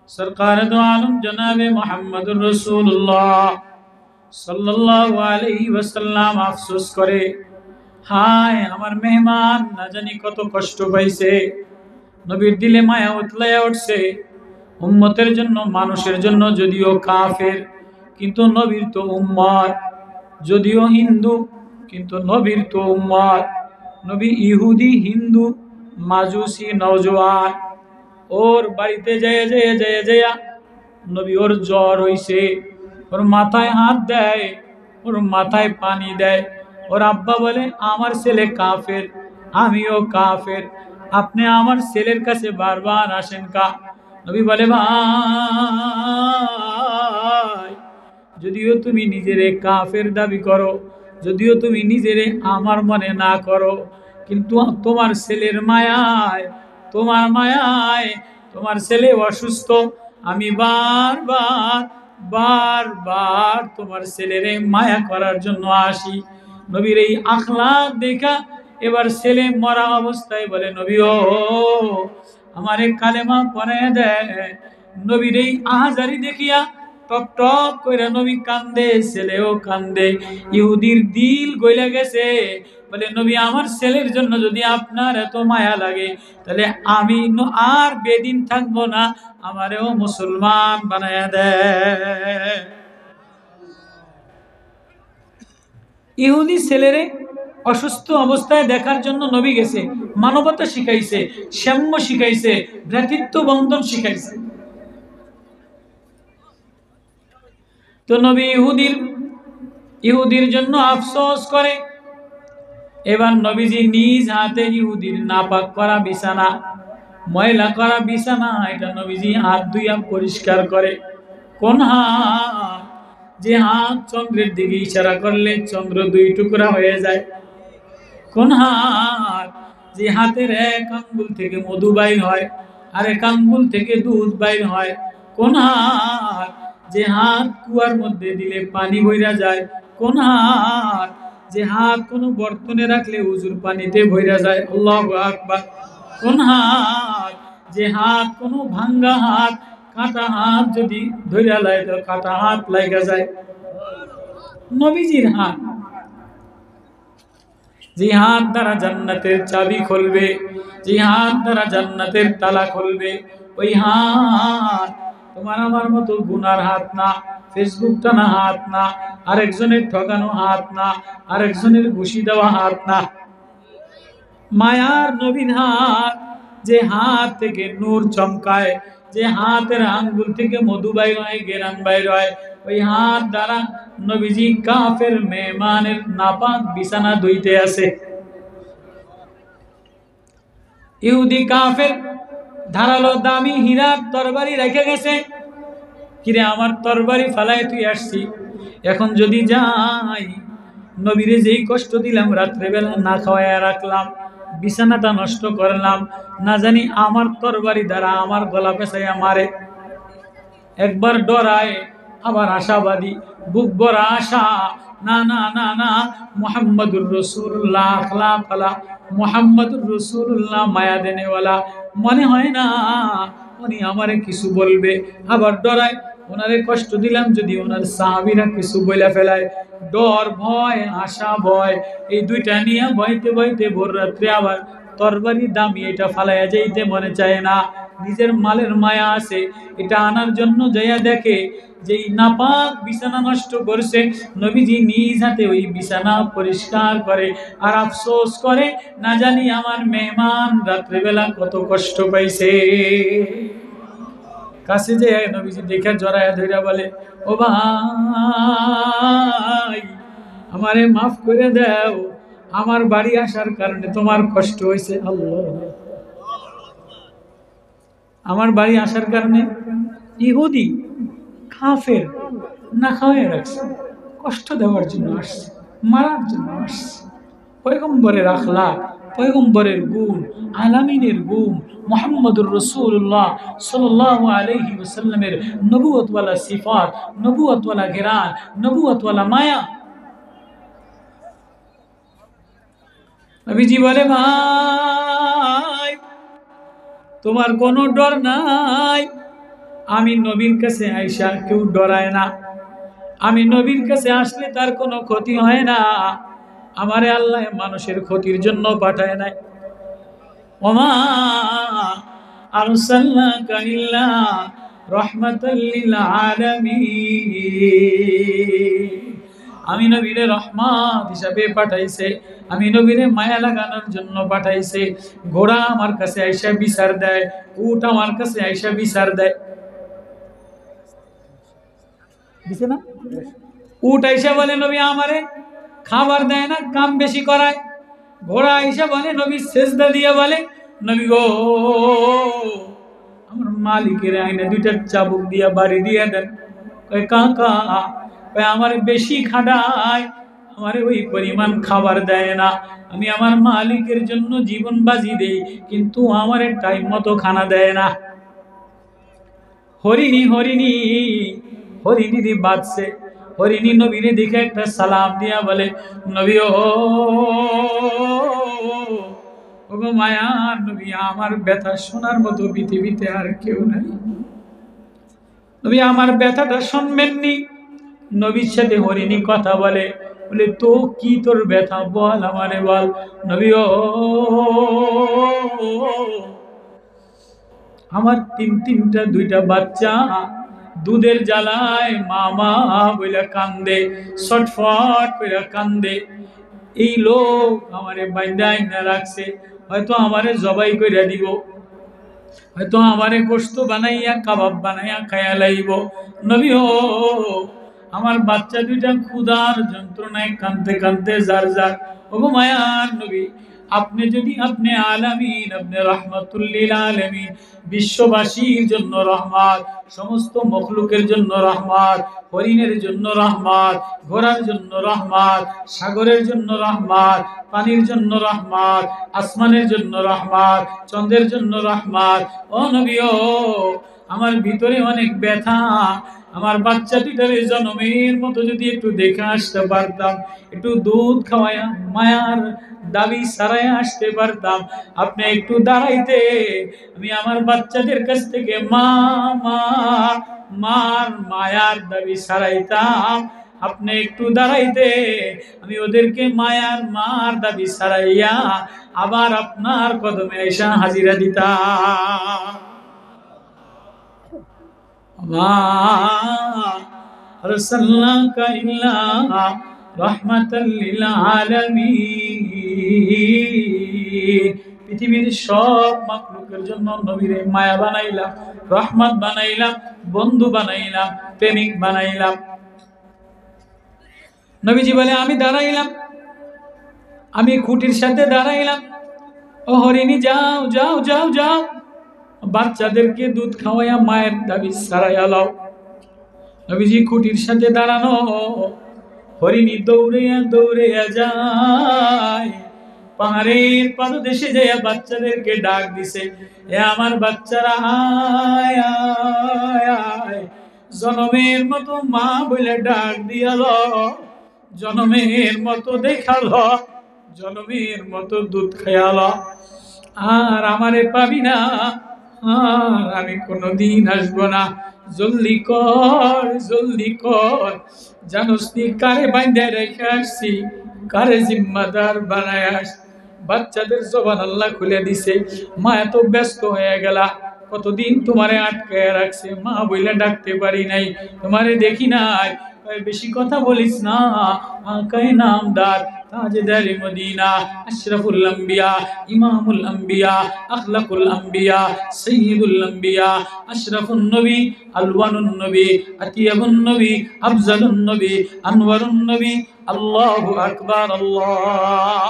सरकार दो आलम जनाब मुहम्मदुर रसूलुल्लाह सल्लल्लाहु अलैहि वसल्लम अफसोस करे, हाय আমার মেহমান না জানি কত কষ্ট পাইছে। নবীর দিলে মায়া উতলায়া উঠছে উম্মতের জন্য, মানুষের জন্য যদিও কাফের কিন্তু নবীর তো উম্মত, যদিও হিন্দু কিন্তু নবীর তো উম্মত। নবী ইহুদি হিন্দু মাজুসি নওজোয়ান ওর বাড়িতে যেয়ে যেয়ে যেয়ে যেয়া নবী ওর জ্বর হইছে, ওর মাথায় হাত দেয়, ওর মাথায় পানি দেয়। ওর আব্বা বলে আমার ছেলে কাফের, আমিও কাফের, আপনি আমার ছেলের কাছে বারবার আসেন কা? নবী বলে ভাই, যদিও তুমি নিজেরে কাফের দাবি করো, যদিও তুমি নিজেরে আমার মনে না করো, কিন্তু তোমার ছেলের মায়ায়, তোমার মায়ায়, তোমার ছেলে অসুস্থ, আমি বারবার বারবার তোমার ছেলেরে মায়া করার জন্য আসি। নবীর এই আখলাক দেখা এবার ছেলে মরা অবস্থায় বলে নবী ও আমারে কালেমা পড়ায় দেয়। নবীর এই আহাজারি দেখিয়া টপ টপ কইরা নবী কান্দে, ছেলেও কান্দে, ইহুদির দিল গইলা গেছে। বলে নবী আমার ছেলের জন্য যদি আপনার এত মায়া লাগে তাহলে আমি আর বেদিন থাকবো না, আমারেও মুসলমান বানায়া দেয়। ইহুদি ছেলেরে অসুস্থ অবস্থায় দেখার জন্য নবী গেছে, মানবতা শিখাইছে, সাম্য শিখাইছে, ভ্রাতৃত্ব বন্ধন শিখাইছে। তো নবী ইহুদির জন্য আফসোস করে। এবার নবীজি নিজ হাতে ইহুদির নাপাক করা বিছানা, ময়লা করা বিছানা, এটা নবীজি হাত ধুইয়া পরিষ্কার করে। কোন হাত? যে হাত চন্দ্রের দিকে ইশারা করলে চন্দ্র দুই টুকরা হয়ে যায়। কোন হাত? যে হাতের এক আঙ্গুল থেকে মধু বাইর হয় আর এক আঙ্গুল থেকে দুধ বাইর হয়। কোন হাত? যে হাত কুয়ার মধ্যে দিলে পানি বইরা যায়। কোন হাত? যে হাত কোনো বর্তনে রাখলে উজুর পানিতে বইরা যায়। আল্লাহু আকবার। কোন হাত? যে হাত কোনো ভাঙ্গা হাত, কাটা হাত যদি ধইরা লাই তো কাটা হাত লাগা যায়। নবীজির হাত, যে হাত দ্বারা জান্নাতের চাবি খুলবে, যে হাত দ্বারা জান্নাতের তালা খুলবে, ওই হাত তোমার আমার মতো গুনার হাত না, ফেসবুক টানা হাত না, আরেকজনের ঠকানো হাত না, আরেকজনের ঘুষি দেওয়া হাত না। মায়ার নবীর হাত, যে হাত থেকে নূর চমকায়, যে হাতের আঙ্গুল থেকে মধু বাইর হয়, গেরান বাইর হয়, ওই হাত দ্বারা নবীজি কাফের মেহমানের নাপাক বিছানা ধুইতে আছে। ইহুদি কাফের ধারালো দামি হীরার তরবারি রেখে গেছে। কিরে আমার তরবারি ফালায় তুই আসছি, এখন যদি যাই, নবীরে যেই কষ্ট দিলাম, রাত্রেবেলা না খাওয়ায় রাখলাম, বিছানাটা নষ্ট করলাম, না জানি আমার তরবারি দ্বারা আমার গলা পেঁচাইয়া মারে। একবার ডরায় আবার আশাবাদী, বুক ভরা আশা। না না না না, মুহাম্মাদুর রাসূলুল্লাহ আখলাক ওয়ালা, মুহাম্মাদুর রাসূলুল্লাহ মায়া দেনেওয়ালা, মনে হয় না উনি আমারে কিছু বলবে। আবার ডরায় ওনারে কষ্ট দিলাম যদি ওনার সাহাবীরা কিছু বইলা ফেলায়। ডর ভয়, আশা ভয়, এই দুইটা নিয়ে বইতে বইতে ভোর রাত্রে আবার তরবারি দামি এটা ফালাইয়া যাইতে মনে চায় না। নিজের মালের মায়া আছে, এটা আনার জন্য যাইয়া দেখে যেই নাপাক বিছানা নষ্ট করছে, নবীজি নিজ হাতে ওই বিছানা পরিষ্কার করে আর আফসোস করে, না জানি আমার মেহমান রাত্রেবেলা কত কষ্ট পাইছে। কাছে যে নবীজি দেখে জড়ায়া ধইরা বলে, ও ভাই আমারে মাফ করে দাও, আমার বাড়ি আসার কারণে তোমার কষ্ট হয়েছে। আল্লাহ, আমার বাড়ি আসার কারণে ইহুদি কাফের না খাওয়াই রাখছে, কষ্ট দেওয়ার জন্য আসছে, মারার জন্য আসছে। পয়গম্বরের আখলাক, পয়গম্বরের গুণ, আলামিনের গুণ, মুহাম্মদুর রাসূলুল্লাহ সাল্লাল্লাহু আলাইহি ওয়াসাল্লামের নবুয়তওয়ালা সিফাত, নবুয়তওয়ালা ঘেরান, নবুয়তওয়ালা মায়া। নবীজি বলে ভাই তোমার কোনো ডর নাই, আমি নবীর কাছে আইসা কেউ ডরায় না, আমি নবীর কাছে আসলে তার কোনো ক্ষতি হয় না। আমারে আল্লাহ মানুষের ক্ষতির জন্য পাঠায় নাই। ওমা আরসালনাকা ইল্লা রাহমাতাল লিল আলামিন। আমি নবীরে রহমত হিসাবে পাঠাইছে, আমি নবীরে মায়া লাগানোর জন্য পাঠাইছে। ঘোড়া আমার কাছে আইসা বিচার দেয়, উট আমার কাছে আইসা বিচার দেয়, দিছে না? উট আইসা বলে নবী আমারে খাবার দেয় না, কাম বেশি করায়। ঘোড়া আইসা বলে নবী সেজদা দিয়ে বলে নবী গো আমার মালিকের আইনে দুইটা চাবুক দিয়া বাড়ি দিয়ে দেন। কয় কাকা, কয় আমার বেশি খাটায়, আমারে ওই পরিমাণ খাবার দেয় না। আমি আমার মালিকের জন্য জীবন বাজি দেই, কিন্তু আমারে টাইম মতো খানা দেয় না। হরিণী হরিণী হরিণী বাঁচছে, হরিণী নবীরে দেখে একটা সালাম দিয়া বলে নবী ও ওগো মায়ার নবী, আমার ব্যথা শোনার মতো পৃথিবীতে আর কেউ নাই, নবী আমার ব্যথাটা শুনবেননি। নবীর সাথে হরিণী কথা বলে, বলে তো কি তোর ব্যথা বল আমারে বল। নবী ও আমার তিনটা দুইটা বাচ্চা দুধের জ্বালায় মামা বইলা কান্দে, ছটফট কইরা কান্দে। এই লোক আমারে বাইন্দাই না রাখছে, হয়তো আমারে জবাই কইরা দিব, হয়তো আমারে গোশত বানাইয়া কাবাব বানাইয়া খাইয়া লাইব। নবী ও আমার বাচ্চা দুইটা ক্ষুধার যন্ত্রণায় কাঁদতে কাঁদতে যার যার। ওগো মায়ার নবী, আপনি যদি আপনি আলামিন, আপনি রাহমাতুল লিল আলামিন, বিশ্ববাসীর জন্য রহমত, সমস্ত মখলুকের জন্য রহমত, হরিণের জন্য রহমত, ঘোড়ার জন্য রহমত, সাগরের জন্য রহমত, পানির জন্য রহমত, আসমানের জন্য রহমত, চন্দ্রের জন্য রহমত। ও নবী ও আমার ভিতরে অনেক ব্যথা, আমার বাচ্চা দুইটারে জনমের মতো যদি একটু দেখে আসতে পারতাম, একটু দুধ খাওয়ায়া মায়ার দাবি সারাই আসতে পারতাম, আপনি একটু দাঁড়াইতে আমি আমার বাচ্চাদের কাছ থেকে মা মা মার মায়ার দাবি সারাইতাম। আপনি একটু দাঁড়াইতে আমি ওদেরকে মায়ার মার দাবি সারাইয়া আবার আপনার কদমে এসে হাজিরা দিতাম। মা আরসালনাকা ইল্লা রাহমাতাল লিল আলামিন। পৃথিবীর সব মাখলুকের জন্য নবীরে মায়া বানাইলাম, রহমত বানাইলাম, বন্ধু বানাইলাম, প্রেমিক বানাইলাম। নবীজি বলে আমি দাঁড়াইলাম, আমি খুঁটির সাথে দাঁড়াইলাম। ও হরিণী যাও যাও যাও যাও, বাচ্চাদেরকে দুধ খাওয়াইয়া মায়ের দাবি সারাইয়া লাও। নবীজি খুঁটির সাথে দাঁড়ানো, হরিণী দৌড়িয়া দৌড়িয়া যায়, পাহাড়ের পাদদেশে যাইয়া বাচ্চাদেরকে ডাক দিছে, এ আমার বাচ্চারা আয় আয় আয়। জনমের মতো মা বলে ডাক দিয়াল, জনমের মতো দেখাল, জনমের মতো দুধ খায়াল, আর আমারে পাবি না, আর আমি কোনোদিন আসবো না। জলদি কর জলদি কর, জানোস নি কারে বাইন্ধে রেখে আসছি, কারে জিম্মাদার বানায় আস। বাচ্চাদের জবান আল্লাহ খুলে দিছে। মা এত ব্যস্ত হয়ে গেলা, কতদিন তোমারে আটকায় রাখছে, মা বইলে ডাকতে পারি নাই, তোমারে দেখি নাই। বেশি কথা বলিস না, আকায়ে নামদার, তাজদার মদিনা, আশরাফুল আম্বিয়া, ইমামুল আম্বিয়া, আখলাকুল আম্বিয়া, সাইয়্যিদুল আম্বিয়া, আশরাফুন নবী, আলওয়ানুন নবী, আতিয়াবুন নবী, আফজালুন নবী, আনওয়ারুন নবী। আল্লাহু আকবার আল্লাহ।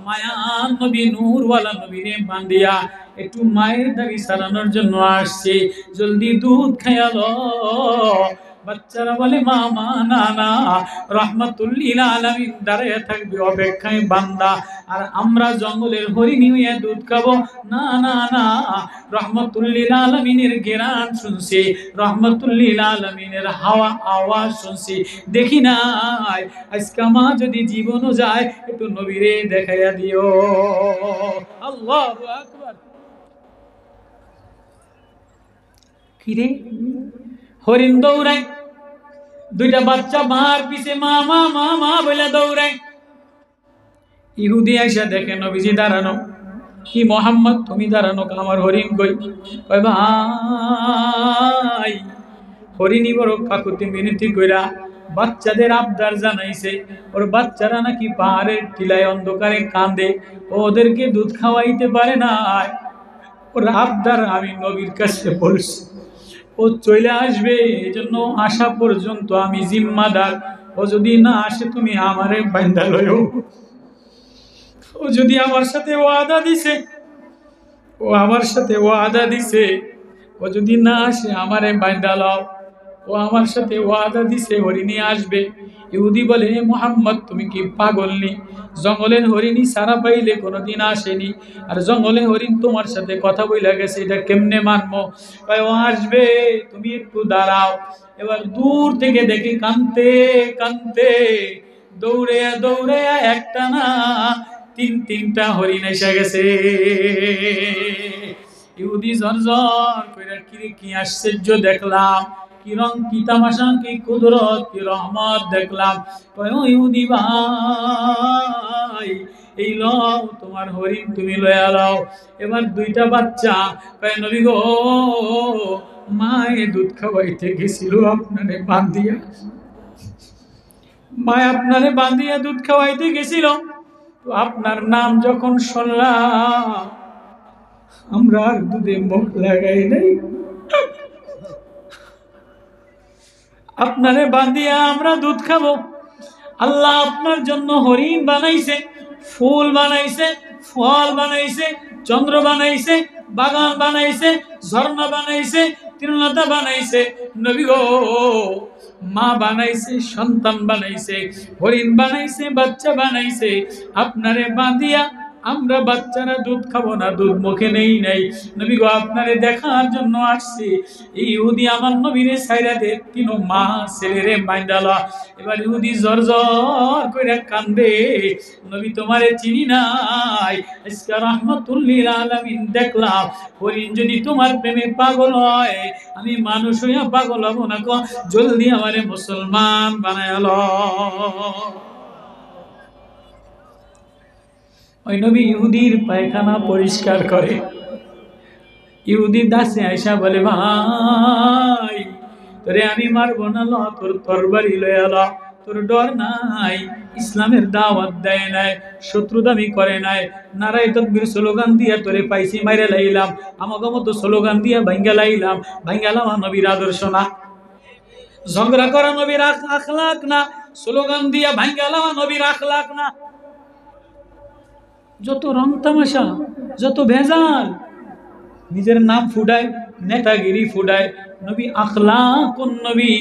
মায়ার নবী নূরওয়ালা নবীরে বান্দিয়া একটু মায়ের দাবি সারানোর জন্য আসছে, জলদি দুধ খায়ালো। বাচ্চারা বলে মামা না না, রাহমাতুল লিল আলামিন দাঁড়িয়ে থাকবে অপেক্ষায় বান্দা, আর আমরা জঙ্গলের হরিণী হয়ে দুধ খাবো। না না না, রাহমাতুল লিল আলামিনের ঘেরান শুনছি, রাহমাতুল লিল আলামিনের হাওয়া আওয়াজ শুনছি, দেখি নাই। আজকে মা যদি জীবনও যায়, একটু নবীরে দেখাইয়া দিও। আল্লাহু আকবার। কিরে হরিণ দৌড়ায়, দুইটা বাচ্চা মার পিছে মা মা মা মা বলে দৌড়ায়। ইহুদি আইসা দেখে নবীজি দাঁড়ানো, কি মোহাম্মদ তুমি দাঁড়ানো, আমার হরিণ কই? কয় ভাই হরিণী বড় কাকুতি মিনতি কইরা বাচ্চাদের আবদার জানাইছে, ওর বাচ্চারা নাকি পাহাড়ের টিলায় অন্ধকারে কাঁদে, ওদেরকে দুধ খাওয়াইতে পারে না, ওর আবদার আমি নবীর কাছে বলছি, ও চলে আসবে, এজন্য আসা পর্যন্ত আমি জিম্মাদার, ও যদি না আসে তুমি আমারে বাইন্দা লইও। ও যদি আমার সাথে ওয়াদা দিছে, ও আমার সাথে ওয়াদা দিছে, ও যদি না আসে আমারে বাইন্দা লও, ও আমার সাথে ওয়াদা দিছে হরিণী আসবে। ইহুদি বলে হে মুহাম্মদ তুমি কি পাগল নি? জঙ্গলের হরিণী সারা পাইলে কোনোদিন আসেনি, আর জঙ্গলের হরিণ তোমার সাথে কথা বইলা গেছে, এটা কেমনে মানবো? কয় ও আসবে, তুমি একটু দাঁড়াও। এবার দূর থেকে দেখি কানতে কানতে দৌড়ে দৌড়ে একটা না তিনটা হরিণ এসে গেছে। ইহুদি ঝরঝর কইরা কিরে কি আশ্চর্য দেখলাম, কি রং কি তামাশা কি কুদরত কি রহমত দেখলাম। কয় ও ইহুদি ভাই এই লও তোমার হরিণ, তুমি লয়া লও। এবার দুইটা বাচ্চা কয় নবী গো মায়ে দুধ খাওয়াইতে গেছিল আপনারে বান্ধিয়া, মায় আপনারে বান্ধিয়া দুধ খাওয়াইতে গেছিল, তো আপনার নাম যখন শুনলাম আমরা আর দুধে মুখ লাগাই নাই, আপনারে বান্ধিয়া আমরা দুধ খাবো। আল্লাহ আপনার জন্য হরিণ বানাইছে, ফুল বানাইছে, ফল বানাইছে, চন্দ্র বানাইছে, বাগান বানাইছে, ঝর্ণা বানাইছে, তৃণলতা বানাইছে। নবী গো মা বানাইছে, সন্তান বানাইছে, হরিণ বানাইছে, বাচ্চা বানাইছে, আপনারে বাঁধিয়া আমরা বাচ্চারা দুধ খাবো না, দুধ মুখে নেই নাই। নবী গো আপনারে দেখার জন্য আসছি। এই ইহুদি আমার নবীরে ছাইরা দে, তিনো মা ছেলেরে বাইন্দালা। এবার ইহুদি জর জর কইরা কান্দে, নবী তোমারে চিনি নাই, আজকে রাহমাতুল লিল আলামিন দেখলাম। হরিণ যদি তোমার প্রেমে পাগল হয়, আমি মানুষ হইয়া পাগল হব না, জলদি আমারে মুসলমান বানায় লো। ওই নবী ইহুদির পায়খানা পরিষ্কার করে। ইহুদি দাসে আয়সা বলে ভাই তোরে আমি মারবো না, ল তোর তরবারি লয়ে ল, তোর ডর নাই, ইসলামের দাওয়াত দেয় নাই, শত্রুদামি করে নাই, নারায়ে তাকবীর স্লোগান দিয়া তোরে পাইছি মাইরে লাইলাম, আমাকে মতো স্লোগান দিয়া ভাঙ্গা লাইলাম, ভাঙ্গালাম নবীর আদর্শ না, ঝগড়া করা নবীর আখলাক না, স্লোগান দিয়া ভাঙ্গালাম নবীর আখলাক না। যত রং তামাশা, যত ভেজাল, নিজের নাম ফুটায়, নেতাগিরি ফুটায়। নবী আখলাকুন নবী,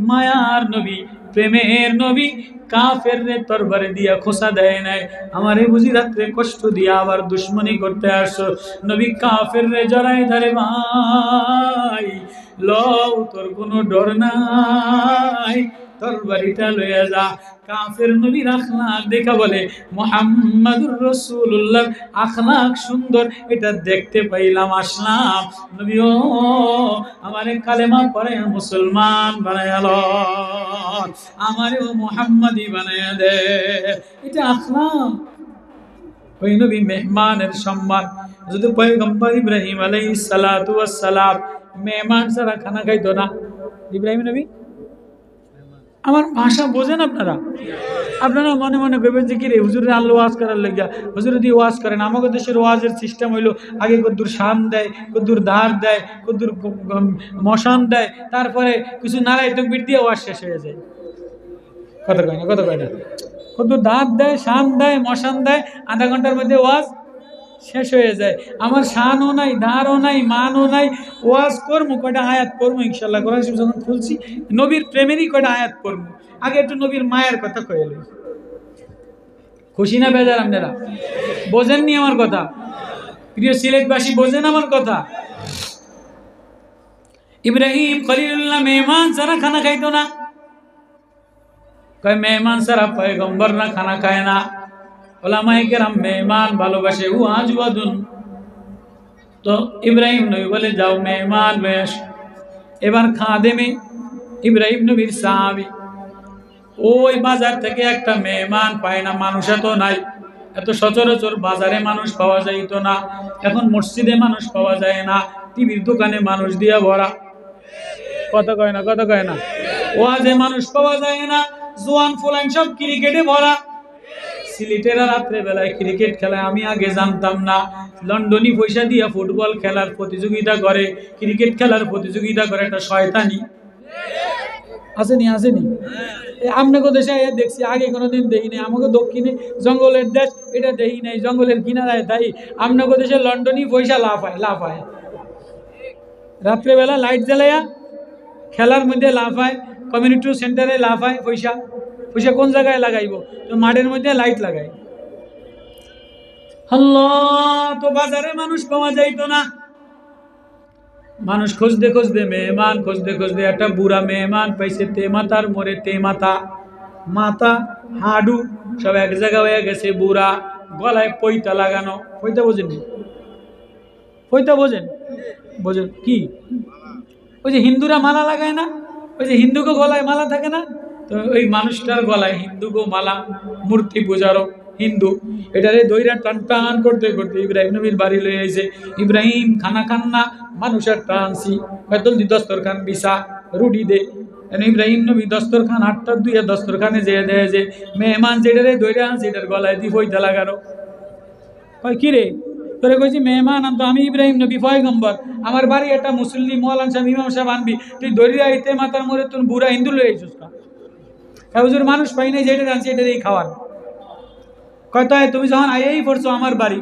মায়ার নবী, প্রেমের নবী, কাফের রে তরবারে দিয়া খোসা দেয় নাই। আমারে বুঝি রাত্রে কষ্ট দিয়া আবার দুশ্মনী করতে আসছো। নবী কাফের রে জড়াই ধরে ভাই লও তোর কোনো ডর নাই, তরবারিটা লইয়া যা। কাফের নবীর আখলাক দেখা বলে মুহাম্মাদুর রাসূলুল্লাহর আখলাক সুন্দর, এটা দেখতে পাইলাম আসলাম। নবী ও আমারে কালেমা পড়ে মুসলমান বানায়া লো, আমারেও মুহাম্মাদি বানায়া দে, এটা আখলাক। ওই নবী মেহমানের সম্মান। যদি পয়গম্বর ইব্রাহিম আলাইহিস সালাতু ওয়াস সালাম মেহমান ছাড়া খানা খাইতো না। ইব্রাহিম নবী, আমার ভাষা বোঝেন আপনারা? আপনারা মনে মনে করবেন যে কি রে হুজুরের আল্লাহ ওয়াজ করার লেগে, হুজুর যদি ওয়াজ করেন। আমাদের দেশের ওয়াজের সিস্টেম হইলো আগে কদ্দুর শান দেয়, কদ্দুর ধার দেয়, কদ্দুর মশান দেয়, তারপরে কিছু নারায় তকবীর দিয়ে ওয়াজ শেষ হয়ে যায়। কথা কয় না, কথা কয় না। কদ্দুর ধার দেয়, শান দেয়, মশান দেয়, আধা ঘন্টার মধ্যে ওয়াজ শেষ হয়ে যায়। আমার শানও নাই, ধারও নাই, মানও নাই, ওয়াজ করবো কয়টা আয়াত পড়বো ইনশাল্লাহ। কোরআন শরীফ যখন খুলছি নবীর প্রেমেরই কয়টা আয়াত পড়বো, আগে একটু নবীর মায়ের কথা কয়ে লই। খুশি না বেজার আপনারা? বোঝেননি আমার কথা? প্রিয় সিলেটবাসী বোঝেন আমার কথা? ইব্রাহিম খলিলুল্লাহ মেহমান ছাড়া খানা খাইতো না। কয় মেহমান ছাড়া পয়গম্বর না খানা খায় না। ওলামায়ে কেরাম মেহমান ভালোবাসে, ওয়াজুয়াদুন। তো ইব্রাহিম নবী বলে যাও মেহমান লয়ে আসো। এবার খাদেমে ইব্রাহিম নবীর সাহাবী ওই বাজার থেকে একটা মেহমান পায় না, মানুষ এত নাই, এত সচরাচর বাজারে মানুষ পাওয়া যাইতো না, এখন মসজিদে মানুষ পাওয়া যায় না, টিভির দোকানে মানুষ দিয়া ভরা, কথা কয় না, কথা কয় না, ওয়াজে মানুষ পাওয়া যায় না, জোয়ান ফুলান সব ক্রিকেটে ভরা। সিলেটেরা রাত্রে বেলায় ক্রিকেট খেলায়, আমি আগে জানতাম না, লন্ডনী পয়সা দিয়া ফুটবল খেলার প্রতিযোগিতা করে, ক্রিকেট খেলার প্রতিযোগিতা করে, একটা শয়তানি আসেনি, আসেনি। আপনাকে দেশে দেখছি, আগে কোনোদিন দেখি নাই, আমাকে দক্ষিণে জঙ্গলের দেশ, এটা দেখি নাই, জঙ্গলের কিনারায়, তাই আপনাকে দেশে লন্ডনই পয়সা লাফায়, লাফায় রাত্রেবেলা লাইট জ্বালাইয়া খেলার মধ্যে লাফায়, কমিউনিটি সেন্টারে লাফায়, পয়সা পয়সা কোন জায়গায় লাগাইব, তো মাঠের মধ্যে লাইট লাগাই। আল্লাহ, তো বাজারে মানুষ পাওয়া যাইতো না, মানুষ খুঁজতে খুঁজতে, মেহমান খুঁজতে খুঁজতে একটা বুড়া মেহমান পাইছে, তে মাতার মোড়ে, তে মাথা, মাথা হাডু সব এক জায়গা হয়ে গেছে, বুড়া, গলায় পৈতা লাগানো, পৈতা বোঝেন, পৈতা বোঝেন, বোঝেন কি? ওই যে হিন্দুরা মালা লাগায় না, ওই যে হিন্দুকে গলায় মালা থাকে না, তো ওই মানুষটার গলায় হিন্দুকে মালা, মূর্তি পূজারও হিন্দু, এটারে দইরা টান টান করতে করতে ইব্রাহিম নবীর বাড়ি লয়ে আইছে। ইব্রাহিম খানা খান না, মানুষের টানছি, জলদি দস্তরখান বিছা, রুটি দে। ইব্রাহিম নবী দস্তরখান হাটটা দুইয়া দস্তরখানে যেয়ে দেয় যে মেহমান যেটারে দইরা আনছে এটার গলায় দি পয়তা লাগানো। কয় কি রে, তোরে কইছি মেহমান আনতো, আমি ইব্রাহিম নবী পয়গম্বর, আমার বাড়ি একটা মুসল্লি মৌলান সাহেব ইমাম সাহেব আনবি, তুই দরিয়া আইতে মাতার মোড়ে তোর বুড়া হিন্দু লয়ে আইছিস কা? হুজুর মানুষ পাই নাই, যেটা আনছে এটারই খাওয়ান। কয়তো তুমি যখন আইয়াই পড়ছো আমার বাড়ি,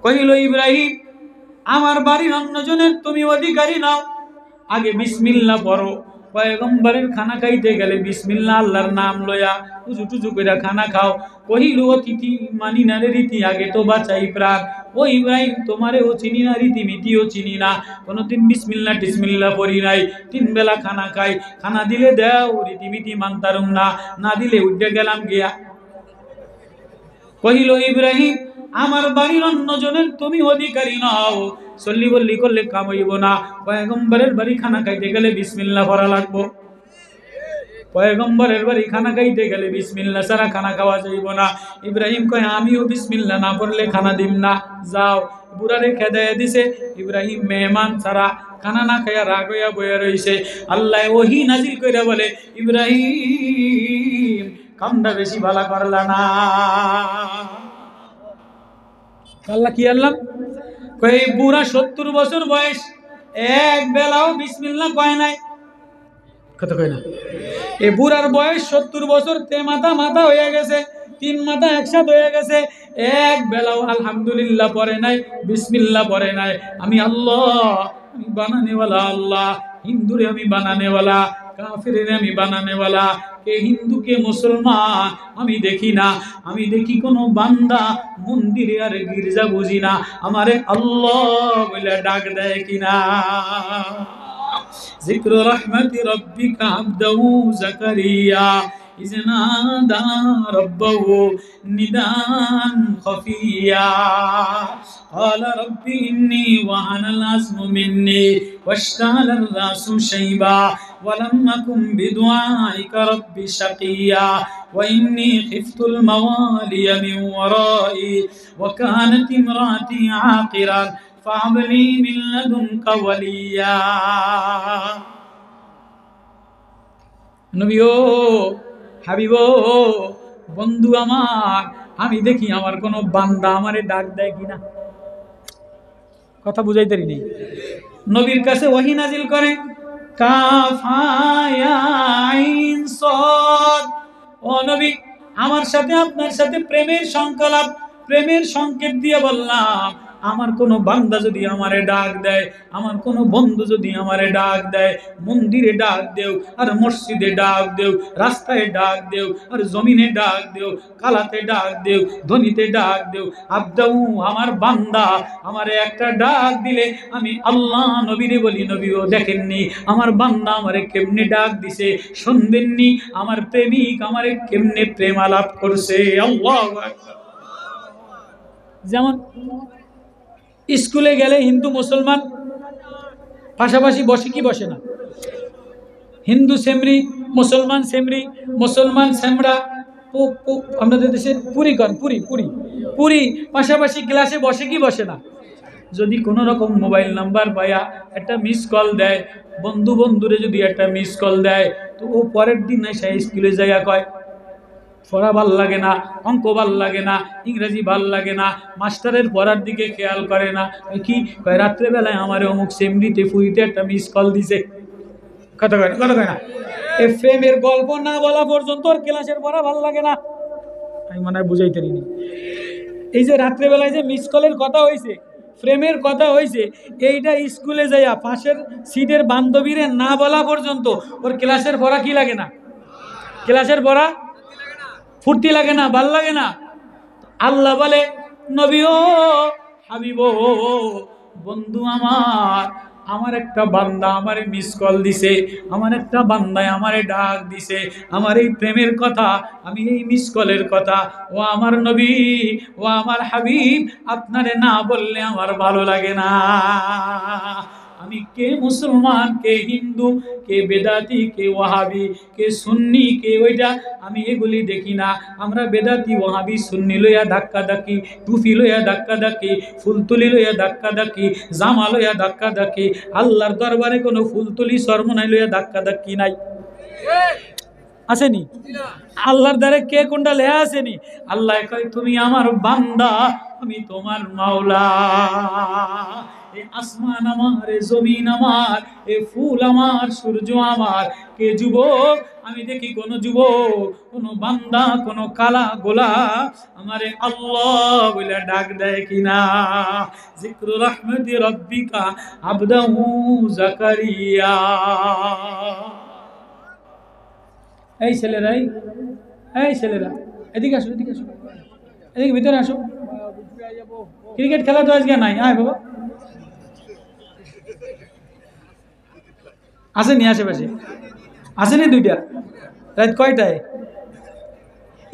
কইল ইব্রাহিম আমার বাড়ির অন্যজনের তুমি অধিকারী নাও, আগে বিসমিল্লাহ পড়ো। পয়গম্বরের খানা খাইতে গেলে বিসমিল্লাহ আল্লাহর নাম লয়া উজু টুজু কইরা খানা খাও। কহিল অতিথি মানি না রে রীতি, আগে তো বাঁচাই প্রাণ। ও ইব্রাহিম তোমারেও চিনি না, রীতিনীতিও চিনি না, কোনোদিন বিসমিল্লাহ টিসমিল্লাহ পড়ি নাই, 3 বেলা খানা খাই, খানা দিলে দেও, রীতিনীতি মানতারুম না, না দিলে উঠে গেলাম গিয়া। কহিল ইব্রাহিম আমার বাড়ির অন্যজনের তুমি অধিকারী নাও, চল্লি বল্লি করলে কাম হইব না, পয়গম্বরের বাড়ি খানা খাইতে গেলে বিসমিল্লাহ পড়া লাগবো, পয়গম্বরের বাড়ি খানা খাইতে গেলে বিসমিল্লাহ ছাড়া খানা খাওয়া যাইব না। ইব্রাহিম কয় আমিও বিসমিল্লাহ না পড়লে খানা দিম না, যাও। বুড়ারে খেদাইয়া দিছে, ইব্রাহিম মেহমান ছাড়া খানা না খাইয়া রাগ হইয়া বইয়া রইছে। আল্লাহ ওহী নাজিল কইরা বলে ইব্রাহিম কামটা বেশি ভালো করলা না। আল্লাহ কি আল্লাহ কই, বুড়া 70 বছর বয়স, এক বেলাও বিসমিল্লাহ কয় নাই, কথা কয় না। এই বুড়ার বয়স 70 বছর, তে মাথা মাথা হয়ে গেছে, 3 মাথা একসাথে হয়ে গেছে, এক বেলাও আলহামদুলিল্লাহ পড়ে নাই, বিসমিল্লাহ পড়ে নাই। আমি আল্লাহ, আমি বানানেওয়ালা আল্লাহ, হিন্দুরে আমি বানানেওয়ালা, কাফিরে আমি বানানেওয়ালা, কে হিন্দু কে মুসলমান আমি দেখি না, আমি দেখি কোন বান্দা মন্দিরে আর গির্জা বুঝি না, আমারে আল্লাহ বলে ডাক দেয় কিনা। ذكر رحمة ربك عبده زكريا إذ نادى ربه نداء خفيا قال رب إني وهن العظم مني واشتعل الرأس شيبا ولم أكن بدعائك رب شقيا وإني خفت الموالي من ورائي وكانت امرأتي عاقرا فهب لي من لدنك وليا। নবীও হাবিবো বন্ধু আমার, আমি দেখি আমার কোন বান্দা আমারে ডাক দেয় কিনা, কথা বুঝাইতে নেই। নবীর কাছে ওহী নাজিল করে কাফ হা আইন সাদ, ও নবী আমার সাথে আপনার সাথে প্রেমের সংকলাপ, প্রেমের সংকেত দিয়ে বললাম, আমার কোনো বান্দা যদি আমারে ডাক দেয়, আমার কোনো বন্ধু যদি আমারে ডাক দেয়, মন্দিরে ডাক দেও আর মসজিদে ডাক দেও, রাস্তায় ডাক দেও আর জমিনে ডাক দেও, কালাতে ডাক দেও, ধনীতে ডাক দেও, আব্দাউ আমার বান্দা আমারে একটা ডাক দিলে আমি আল্লাহ নবীরে বলি, নবীও দেখেননি আমার বান্দা আমারে কেমনে ডাক দিছে, শুনবেননি আমার প্রেমিক আমারে কেমনে প্রেম আলাপ করছে। আল্লাহু আকবার। যেমন স্কুলে গেলে হিন্দু মুসলমান পাশাপাশি বসে কি বসে না? হিন্দু সেমরি, মুসলমান সেমরি, মুসলমান সেমরা, আমাদের দেশে পুরি কন, পুরি পুরি পুরি পাশাপাশি ক্লাসে বসে কি বসে না? যদি কোনো রকম মোবাইল নাম্বার পায়া একটা মিস কল দেয়, বন্ধু বন্ধুরে যদি একটা মিস কল দেয়, তো ও পরের দিন এসে স্কুলে জায়গা কয় পড়া ভাল লাগে না, অঙ্ক ভাল লাগে না, ইংরেজি ভাল লাগে না, মাস্টারের পড়ার দিকে খেয়াল করে না। কি কয়? রাত্রেবেলায় আমার অমুক সেমরিতে ফুরিতে একটা মিস কল দিছে। কথা কয় না, কথা কয় না। এই প্রেমের গল্প না বলা পর্যন্ত ওর ক্লাসের পড়া ভাল লাগে না। আমি মনে হয় বুঝাইতে পারিনি। এই যে রাত্রেবেলায় যে মিস কলের কথা হয়েছে, প্রেমের কথা হয়েছে, এইটা স্কুলে যাইয়া পাশের সিটের বান্ধবীরে না বলা পর্যন্ত ওর ক্লাসের পড়া কি লাগে না? ক্লাসের পড়া ফুর্তি লাগে না, ভাল লাগে না। আল্লাহ বলে, নবী ও হাবিব ও বন্ধু আমার, আমার একটা বান্দা আমারে মিস কল দিছে, আমার একটা বান্দায় আমারে ডাক দিছে, আমার এই প্রেমের কথা, আমি এই মিস কলের কথা, ও আমার নবী, ও আমার হাবিব, আপনারে না বললে আমার ভালো লাগে না। আমি কে মুসলমান, কে হিন্দু, কে বেদাতি, কে ওয়াহাবি, কে সুন্নি, কে ওইটা, আমি এগুলি দেখি না। আমরা বেদাতি ওয়াহাবি সুন্নি লইয়া ধাক্কা ধাক্কি, টুপি লইয়া ধাক্কা ধাক্কি, ফুলতুলি লইয়া ধাক্কা ধাক্কি, জামা লইয়া ধাক্কা ধাক্কি। আল্লাহর দরবারে কোনো ফুলতুলি সরমনাই লইয়া ধাক্কা ধাক্কি নাই, আসেনি? আল্লাহর দ্বারে কে কোনটা লেয়া আসেনি? আল্লাহ কয়, তুমি আমার বান্দা, আমি তোমার মাওলা। এই আসমান আমার, এই জমিন আমার, এই ফুল আমার, সূর্য আমার। কে যুবক? আমি দেখি কোন যুবক, কোন বান্দা, কোন কালা গোলা আমারে আল্লাহ বলে ডাক দেয় কিনা? যিকরু রাহমাতি রাব্বিকা আবদাহু জাকারিয়া। এই ছেলেরাই, এই ছেলেরা এদিকে আসো, এদিকে আসো, এদিকে ভিতরে আসো। ক্রিকেট খেলা তো আজকে নাই। আয় বাবা, আসেনি? আশেপাশে আসেনি দুইটা? রাত কয়টায়?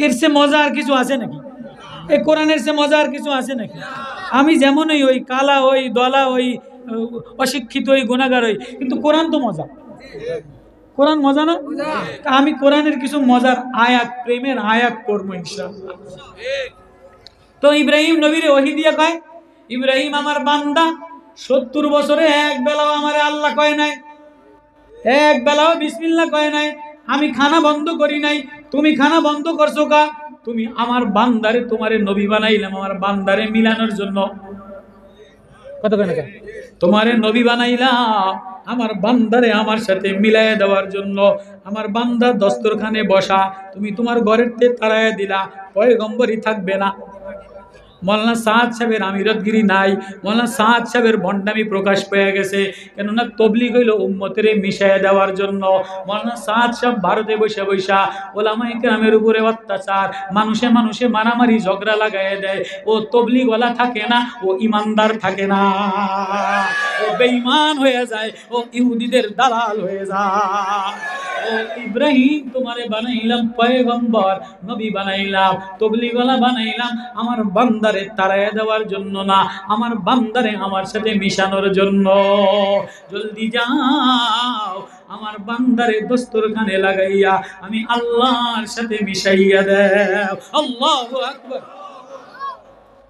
এর সে মজা আর কিছু আছে নাকি? এই কোরআনের সে মজা আর কিছু আছে নাকি? আমি যেমনই ওই কালা, ওই দলা, ওই অশিক্ষিত, ওই গুনাহগার হই, কিন্তু কোরআন তো মজা। কোরআন মজা না? আমি কোরআনের কিছু মজার আয়াত, প্রেমের আয়াত পড়বো ইনশাআল্লাহ। তো ইব্রাহিম নবীর ওহী দিয়া কয়, ইব্রাহিম আমার বান্দা, 70 বছরে এক বেলাও আমারে আল্লাহ কয় নাই, এক বেলাও বিসমিল্লাহ কয় নাই। আমি খানা বন্ধ করি নাই, তুমি খানা বন্ধ করছো কা? তুমি আমার বান্দারে, তোমারে নবী বানাইলাম আমার বান্দারে মিলানোর জন্য। কত কেন তোমারে নবী বানাইলাম আমার বান্দারে আমার সাথে মিলাইয়া দেওয়ার জন্য। আমার বান্দা দস্তরখানে বসা, তুমি তোমার ঘরের তে তাড়াইয়া দিলা, পয়গম্বরই থাকবে না। মৌলানা সাদ সাহেবের আমিরতগিরি নাই, মৌলানা সাদ সাহেবের ভণ্ডামি প্রকাশ পেয়ে গেছে। কেননা তবলিগ হইল উম্মতের মিশাইয়া দেওয়ার জন্য। মৌলানা সাদ সাহেব ভারতে বসে বৈশা ওলামায়ে কেরামের উপরে অত্যাচার, মানুষে মানুষে মারামারি ঝগড়া লাগাইয়া দেয়। ও তবলিগওয়ালা থাকে না, ও ইমানদার থাকে না, ও বেঈমান হয়ে যায়, ও ইহুদিদের দালাল হয়ে যায়। ও ইব্রাহিম, তোমারে বানাইলাম পয়গম্বর, নবী বানাইলাম, তবলিগওয়ালা বানাইলাম আমার বান্দারে তাড়াইয়া দেওয়ার জন্য না, আমার বান্দারে আমার সাথে মিশানোর জন্য। জলদি যাও, আমার বান্দারে দস্তরখানে লাগাইয়া আমি আল্লাহর সাথে মিশাইয়া দাও। আল্লাহু আকবার।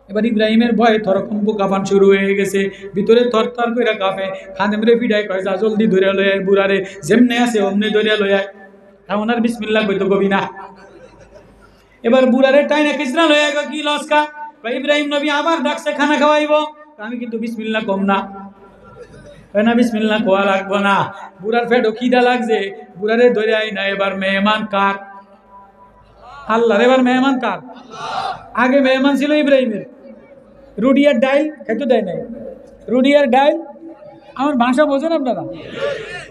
এবার ইব্রাহিমের ভয়ে থরকম্প কাঁপান শুরু হয়ে গেছে, ভিতরে থরথর করে কাঁপে। খাদেম রে ফিডাই কয়, যা জলদি ধরে লয় বুড়ারে, যেমনে আছে অমনে ধরে লয়। এমন আর বিসমিল্লাহ কইতো কবি না। এবার বুড়ারে টাইনা খিচড়া লয়ে গো, কি লস্কা? ইব্রাহিম নবী আবার ডাকছে খানা খাওয়াইব, আমি কিন্তু বিসমিল্লাহ কম না, না বিসমিল্লাহ কোয়া লাগবো না। বুড়ার পেটও খিদা লাগছে, বুড়ারে ধরে আই না। এবার মেহমান কার? আল্লাহর। এবার মেহমান কার? আগে মেহমান ছিল ইব্রাহিমের। রুটি আর ডাইল খাইতে দেয় নাই, রুটি আর ডাইল, আমার ভাষা বোঝেন আপনারা?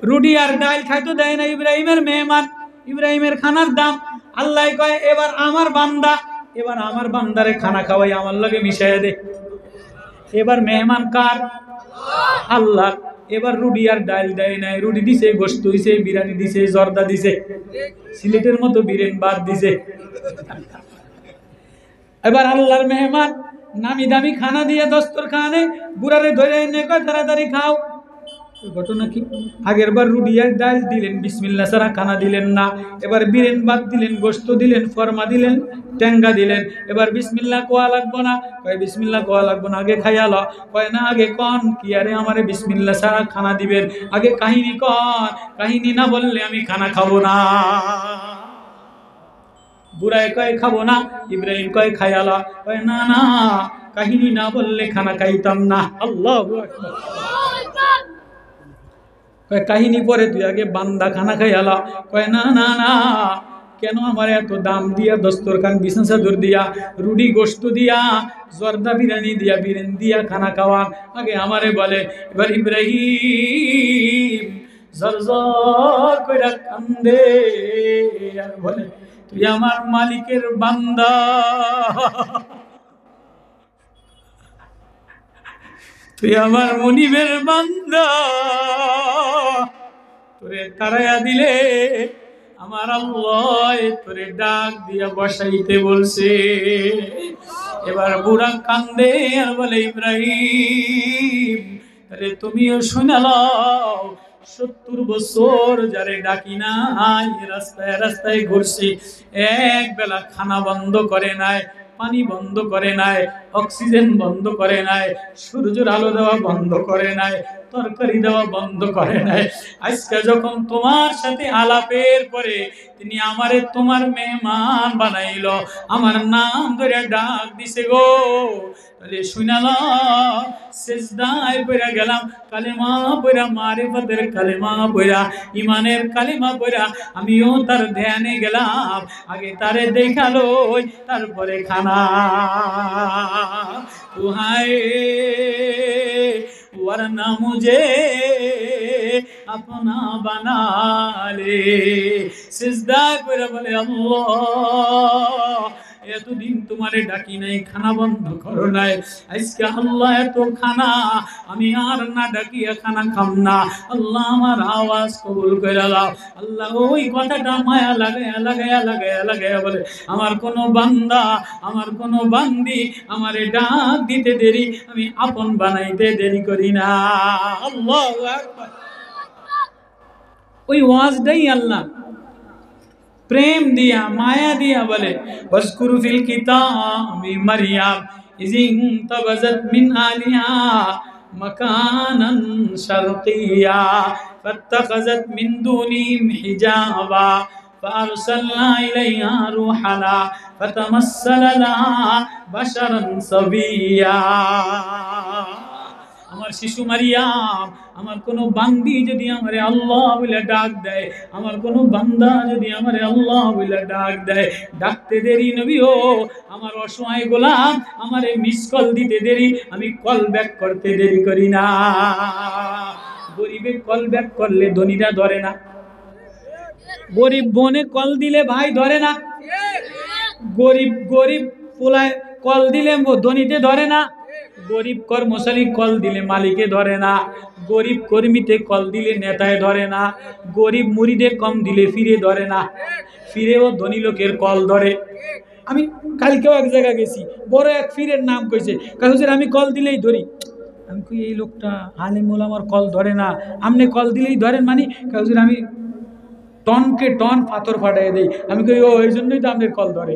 রুটি আর ডাইল খাইতে দেয় না, ইব্রাহিমের মেহমান, ইব্রাহিমের খানার দাম। আল্লাহ কয়, এবার আমার বান্দা, এবার আমার বান্দারে খানা খাওয়াই আমার লগে মিশাইয়া দে। এবার মেহমান কার? আল্লাহ। এবার রুটি আর ডাইল দেয় নাই, রুটি দিছে, গোশত দিছে, বিরিয়ানি দিছে, জর্দা দিছে, সিলেটের মতো বিরিয়ানি বাদ দিছে। এবার আল্লাহর মেহমান নামি দামি খানা দিয়ে দস্তরখানে বুড়ারে ধরে এনে কয়, তাড়াতাড়ি খাও। ঘটনা কি? আগের বার রুটি আর ডাল দিলেন, বিসমিল্লাহ ছাড়া খানা দিলেন না। এবার বিরেন ভাত দিলেন, গোশত দিলেন, ফরমা দিলেন, টেঙ্গা দিলেন। এবার বিসমিল্লাহ কোয়া লাগবো না, কয় বিসমিল্লাহ কোয়া লাগবো না, আগে খাইয়াল। কয় না, আগে কন কি আরে আমারে বিসমিল্লাহ ছাড়া খানা দিবেন, আগে কাহিনী কন, কাহিনী না বললে আমি খানা খাবো না। বুড়ায় কয় খাবো না, ইব্রাহিম কয় খাইয়ালা, কয় না না, কাহিনী না বললে খানা খাইতাম না। আল্লাহু আকবার। কয় কাহিনী পরে, তুই আগে বান্দা খানা খাইয়ালা। কয় না না না, কেন আমার এত দাম দিয়া, দস্তরখান বিছানা চাদর দিয়া, রুটি গোশত দিয়া, জর্দা বিরিয়ানি দিয়া, বিরিয়ানি দিয়া খানা খাওয়ান, আগে আমারে বলে। এবার ইব্রাহিম জরজর কইরা কান্দে আর বলে, তুই আমার মালিকের বান্দা, তুই আমার মনিবের বান্দা, তোরে তারায়া দিলে আমার আল্লাহ তোরে ডাক দিয়া বসাইতে বলছে। এবার বুড়া কান্দে আর বলে, ইব্রাহিম আরে তুমিও শুনালাও, 70 বছর যারে ডাকি নাই, রাস্তায় রাস্তায় ঘুরছি, এক বেলা খানা বন্ধ করে নাই, পানি বন্ধ করে নাই, অক্সিজেন বন্ধ করে নাই, সূর্যের আলো দেওয়া বন্ধ করে নাই, তরকারি দেওয়া বন্ধ করে নাই। আজকে যখন তোমার সাথে আলাপের পরে তিনি আমারে তোমার মেহমান বানাইল, আমার নাম ধরে ডাক দিছে গো, তাহলে শুনালাম, সেজদায় পড়া গেলাম, কালেমা পড়া, মারিফতের কালেমা পড়া, ইমানের কালেমা পড়া, আমিও তার ধ্যানে গেলাম, আগে তারে দেখালো, তারপরে খানা। তুহায় वरना मुझे अपना बना ले। सिजदा করে বলে, আল্লাহ এতদিন তোমারে ডাকি নাই, খানা বন্ধ করো নাই, আজকে আল্লাহ এত খানা, আমি আর না ডাকিয়া খানা খাম না, আল্লাহ আমার আওয়াজ কবুল করে দাও। আল্লাহ ওই কথাটা মায়া লাগায়া লাগায়া লাগায়া লাগায়া বলে, আমার কোনো বান্দা, আমার কোনো বান্দি আমারে ডাক দিতে দেরি, আমি আপন বানাইতে দেরি করি না। আল্লাহু আকবার। ওই ওয়াজটাই আল্লাহ প্রেম দিয়া, মায়া দিয়া বলে, ওয়াজকুরু ফিল কিতাবি মারইয়াম ইযিন তাবাযাত মিন আলিহা মাকানান শারকিয়া ফাত্তাখাযাত মিন দুনিহিম হিজাবা فأرسلنا إليها روحنا فتمثل لها بشرا سويا। আমার শিশু মারিয়াম, আমার কোনো বান্দি যদি আমারে আল্লাহ বলে ডাক দেয়, আমার কোনো বান্দা যদি আমারে আল্লাহ বলে ডাক দেয়, ডাকতে দেরি নবী ও, আমার অসহায় গোলাম আমারে মিস কল দিতে দেরি, আমি কল ব্যাক করতে দেরি করি না। গরিবে কল ব্যাক করলে ধনীরা ধরে না, গরিব বোনে কল দিলে ভাই ধরে না, গরিব গরিব পোলায় কল দিলে ধনীতে ধরে না, গরিব কর্মচারী কল দিলে মালিকে ধরে না, গরিব কর্মীতে কল দিলে নেতায় ধরে না, গরিব মুরিদে কম দিলে ফিরে ধরে না, ফিরেও ধনী লোকের কল ধরে। আমি কালকেও এক জায়গায় গেছি, বড় এক ফিরের নাম কইছে, হুজুর আমি কল দিলেই ধরি। আমি কই এই লোকটা আলিমুল আমার কল ধরে না, আপনি কল দিলেই ধরেন মানে? হুজুর আমি টনকে টন পাথর ফাটাই দেই। আমি কই ও এই জন্যই তো আপনার কল ধরে।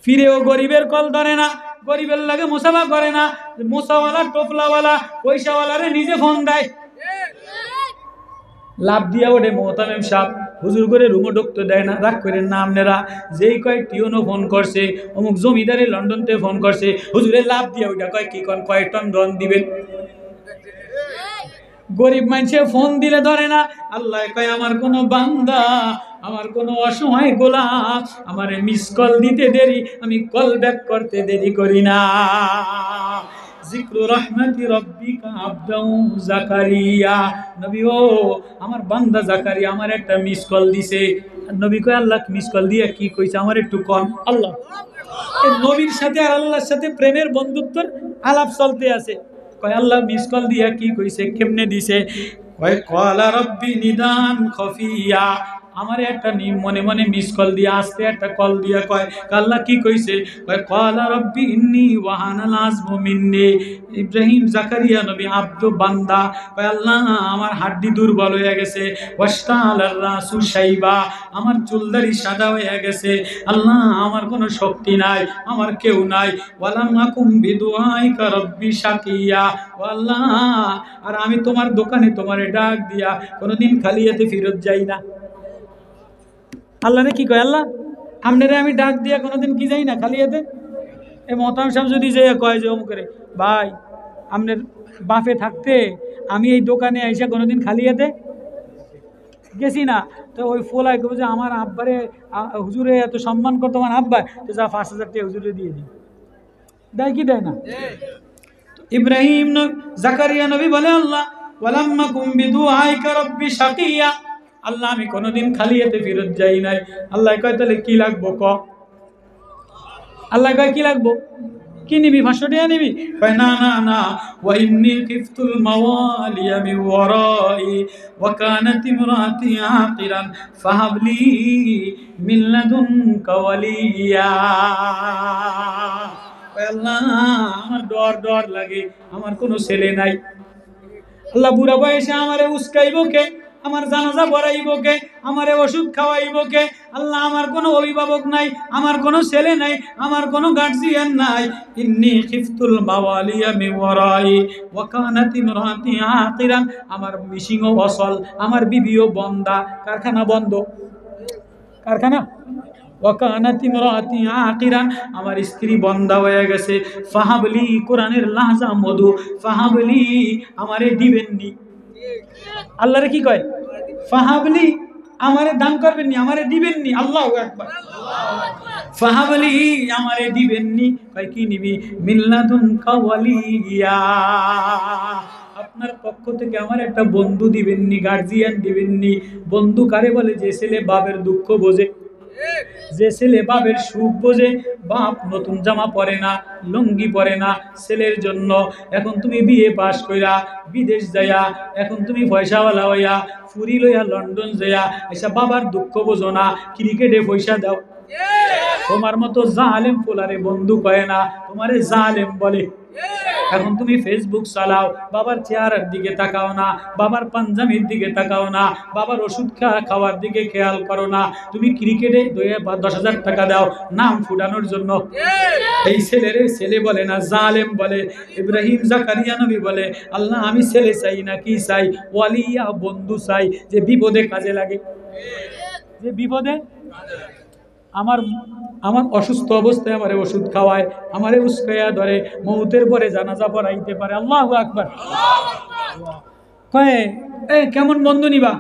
ফিরেও গরিবের কল ধরে না, গরিবের লাগে মুসাফা করে না, মুসাওয়ালা টোপলাওয়ালা পয়সাওয়ালারে নিজে ফোন দেয়, লাভ দিয়া ওঠে মোহতামেম সাহেব, হুজুর করে রুমও ঢুকতে দেয় না। রাগ করেন না আপনারা, যেই কয় টিউনও ফোন করছে, অমুক জমিদারে লন্ডনতে ফোন করছে, হুজুরে লাভ দিয়া ওইটা কয় কি কন, কয় টন রন দিবেন। গরিব মানুষে ফোন দিলে ধরে না। আল্লাহ কয় আমার কোনো বান্দা, আমার কোনো অসহায় গোলাম আমারে মিস কল দিতে দেরি, আমি কল ব্যাক করতে দেরি করি না। জিক্রু রহমাতি রব্বিকা আবদাউ জাকারিয়া, নবী ও আমার বান্দা জাকারিয়া আমার একটা মিস কল দিছে। নবী কয় আল্লাহ মিস কল দিয়ে কি কইছে আমার একটু কন। আল্লাহ নবীর সাথে আর আল্লাহর সাথে প্রেমের বন্ধুত্বের আলাপ চলতে আছে। কয় আল্লাহ মিস কল দিয়া কি কইছে, কেমনে দিছে? কয় ক্বালা রাব্বি নিদান খফিয়া, আমার একটা মনে মনে মিস কল দিয়ে আসতে একটা কল দিয়ে কয় আল্লাহ কি কইছে, কয় ক্বালা রব্বি ইন্নী ওয়াহানাল আযমু মিন্নি। ইব্রাহিম জাকারিয়া নবী আব্দ বান্দা কয় আল্লাহ আমার হাড্ডি দুর্বল হয়ে গেছে, ওয়াশতাআলার রাসু শাইবা আমার চুলদারি সাদা হয়ে গেছে, আল্লাহ আমার কোনো শক্তি নাই, আমার কেউ নাই, ওয়ালাম আকুম বিদুআইকা রব্বি শাকিয়া। ও আল্লাহ, আর আমি তোমার দোকানে তোমারে ডাক দিয়া কোনোদিন খালি হাতে ফেরত যাই না। আল্লাহ রে কি কয়, আল্লাহ আপনারে আমি ডাক দিয়া কোনোদিন কি যাই না খালি হাতে। এই মহতারাম সাহেব যদি যে কয় যে অমুক করে, ভাই আপনার বাপে থাকতে আমি এই দোকানে আইসা কোনোদিন খালি হাতে গেছি না, তো ওই ফোলাই করবো যে আমার আব্বারে হুজুরে এত সম্মান করতো আমার আব্বা, তো যা 5,000 টাকা হুজুরে দিয়ে দিই, দেয় কি দেয় না? ইব্রাহিম জাকারিয়া নবী বলে আল্লাহ ওয়ালাম্মা কুম বিদুআইকা রব্বি শাকিয়া, আল্লাহ আমি কোনোদিন খালি হাতে ফেরত যাই নাই। আল্লাহ কয় তাহলে কি লাগবো ক? আল্লাহ কয় কি লাগবো, কি নিবি, 500 টাকা নিবি? কয় না না না, ওয়া ইন্নী খিফতুল মাওয়ালিয়া মিন ওয়ারাই ওয়া কানাত ইমরাতি আকিরান ফাহাবলি মিন লাদুনকা ওয়ালিয়া। কয় আল্লাহ আমার ডর লাগে, আমার কোনো ছেলে নাই। আল্লাহ বুড়া বয়সে আমারে উস্কাইব কে, আমার জানাজা পড়াইব কে, আমারে ওষুধ খাওয়াইব কে? আল্লাহ আমার কোনো অভিভাবক নাই, আমার কোনো ছেলে নাই, আমার কোনো গার্জিয়ান নাই। ইন্নী খিফতুল মাওয়ালিয়া মিন ওয়ারাই ওয়া কানাত ইমরাতি আকিরান, আমার মিশিংও অসল, আমার বিবিও বন্দা, কারখানা বন্ধ, কারখানা। ওয়া কানাত ইমরাতি আকিরান, আমার স্ত্রী বন্দা হয়ে গেছে। ফাহাবলি, কোরআনের লাহজা মধু, ফাহাবলি আমারে দিবেননি। আল্লাহরে কি কয়, ফাহাবলি আমারে দান করবেননি, আমারে দিবেননি। আল্লাহু আকবার। ফাহাবলি আমারে দিবেননি, কয় কি নিবি? মিল্লাদুনকা ওয়ালিয়া, আপনার পক্ষ থেকে আমার একটা বন্ধু দিবেননি, গার্জিয়ান দিবেননি। বন্ধু কারে বলে? যে ছেলে বাপের দুঃখ বোঝে, যে ছেলে বাপের সুখ বোঝে। বাপ নতুন জামা পরে না, লুঙ্গি পরে না ছেলের জন্য। এখন তুমি বিয়ে পাস কইরা বিদেশ যাইয়া, এখন তুমি পয়সাওয়ালা হইয়া ফুরি লইয়া লন্ডন যাইয়া এসা বাবার দুঃখ বোঝো না, ক্রিকেটে পয়সা দাও। তোমার মতো জালেম পোলারে বন্ধু কয় না, তোমারে জালেম বলে। এখন তুমি ফেসবুক চালাও, বাবার চেহারার দিকে তাকাও না, বাবার পাঞ্জাবির দিকে তাকাও না, বাবার ওষুধ খাওয়ার দিকে খেয়াল করো না। তুমি ক্রিকেটে 10,000 টাকা দাও নাম ফুটানোর জন্য। এই ছেলেরে ছেলে বলে না, জালেম বলে। ইব্রাহিম জাকারিয়া নবী বলে আল্লাহ আমি ছেলে চাই না, কি চাই? ওয়ালিয়া, বন্ধু চাই, যে বিপদে কাজে লাগে, যে বিপদে আমার আমার অসুস্থ অবস্থায় আমারে ওষুধ খাওয়ায়, আমারে উস্কাইয়া ধরে, মৌতের পরে জানাজা পড়াইতে পারে। আল্লাহু আকবার। কয় এ কেমন বন্ধু নিবা?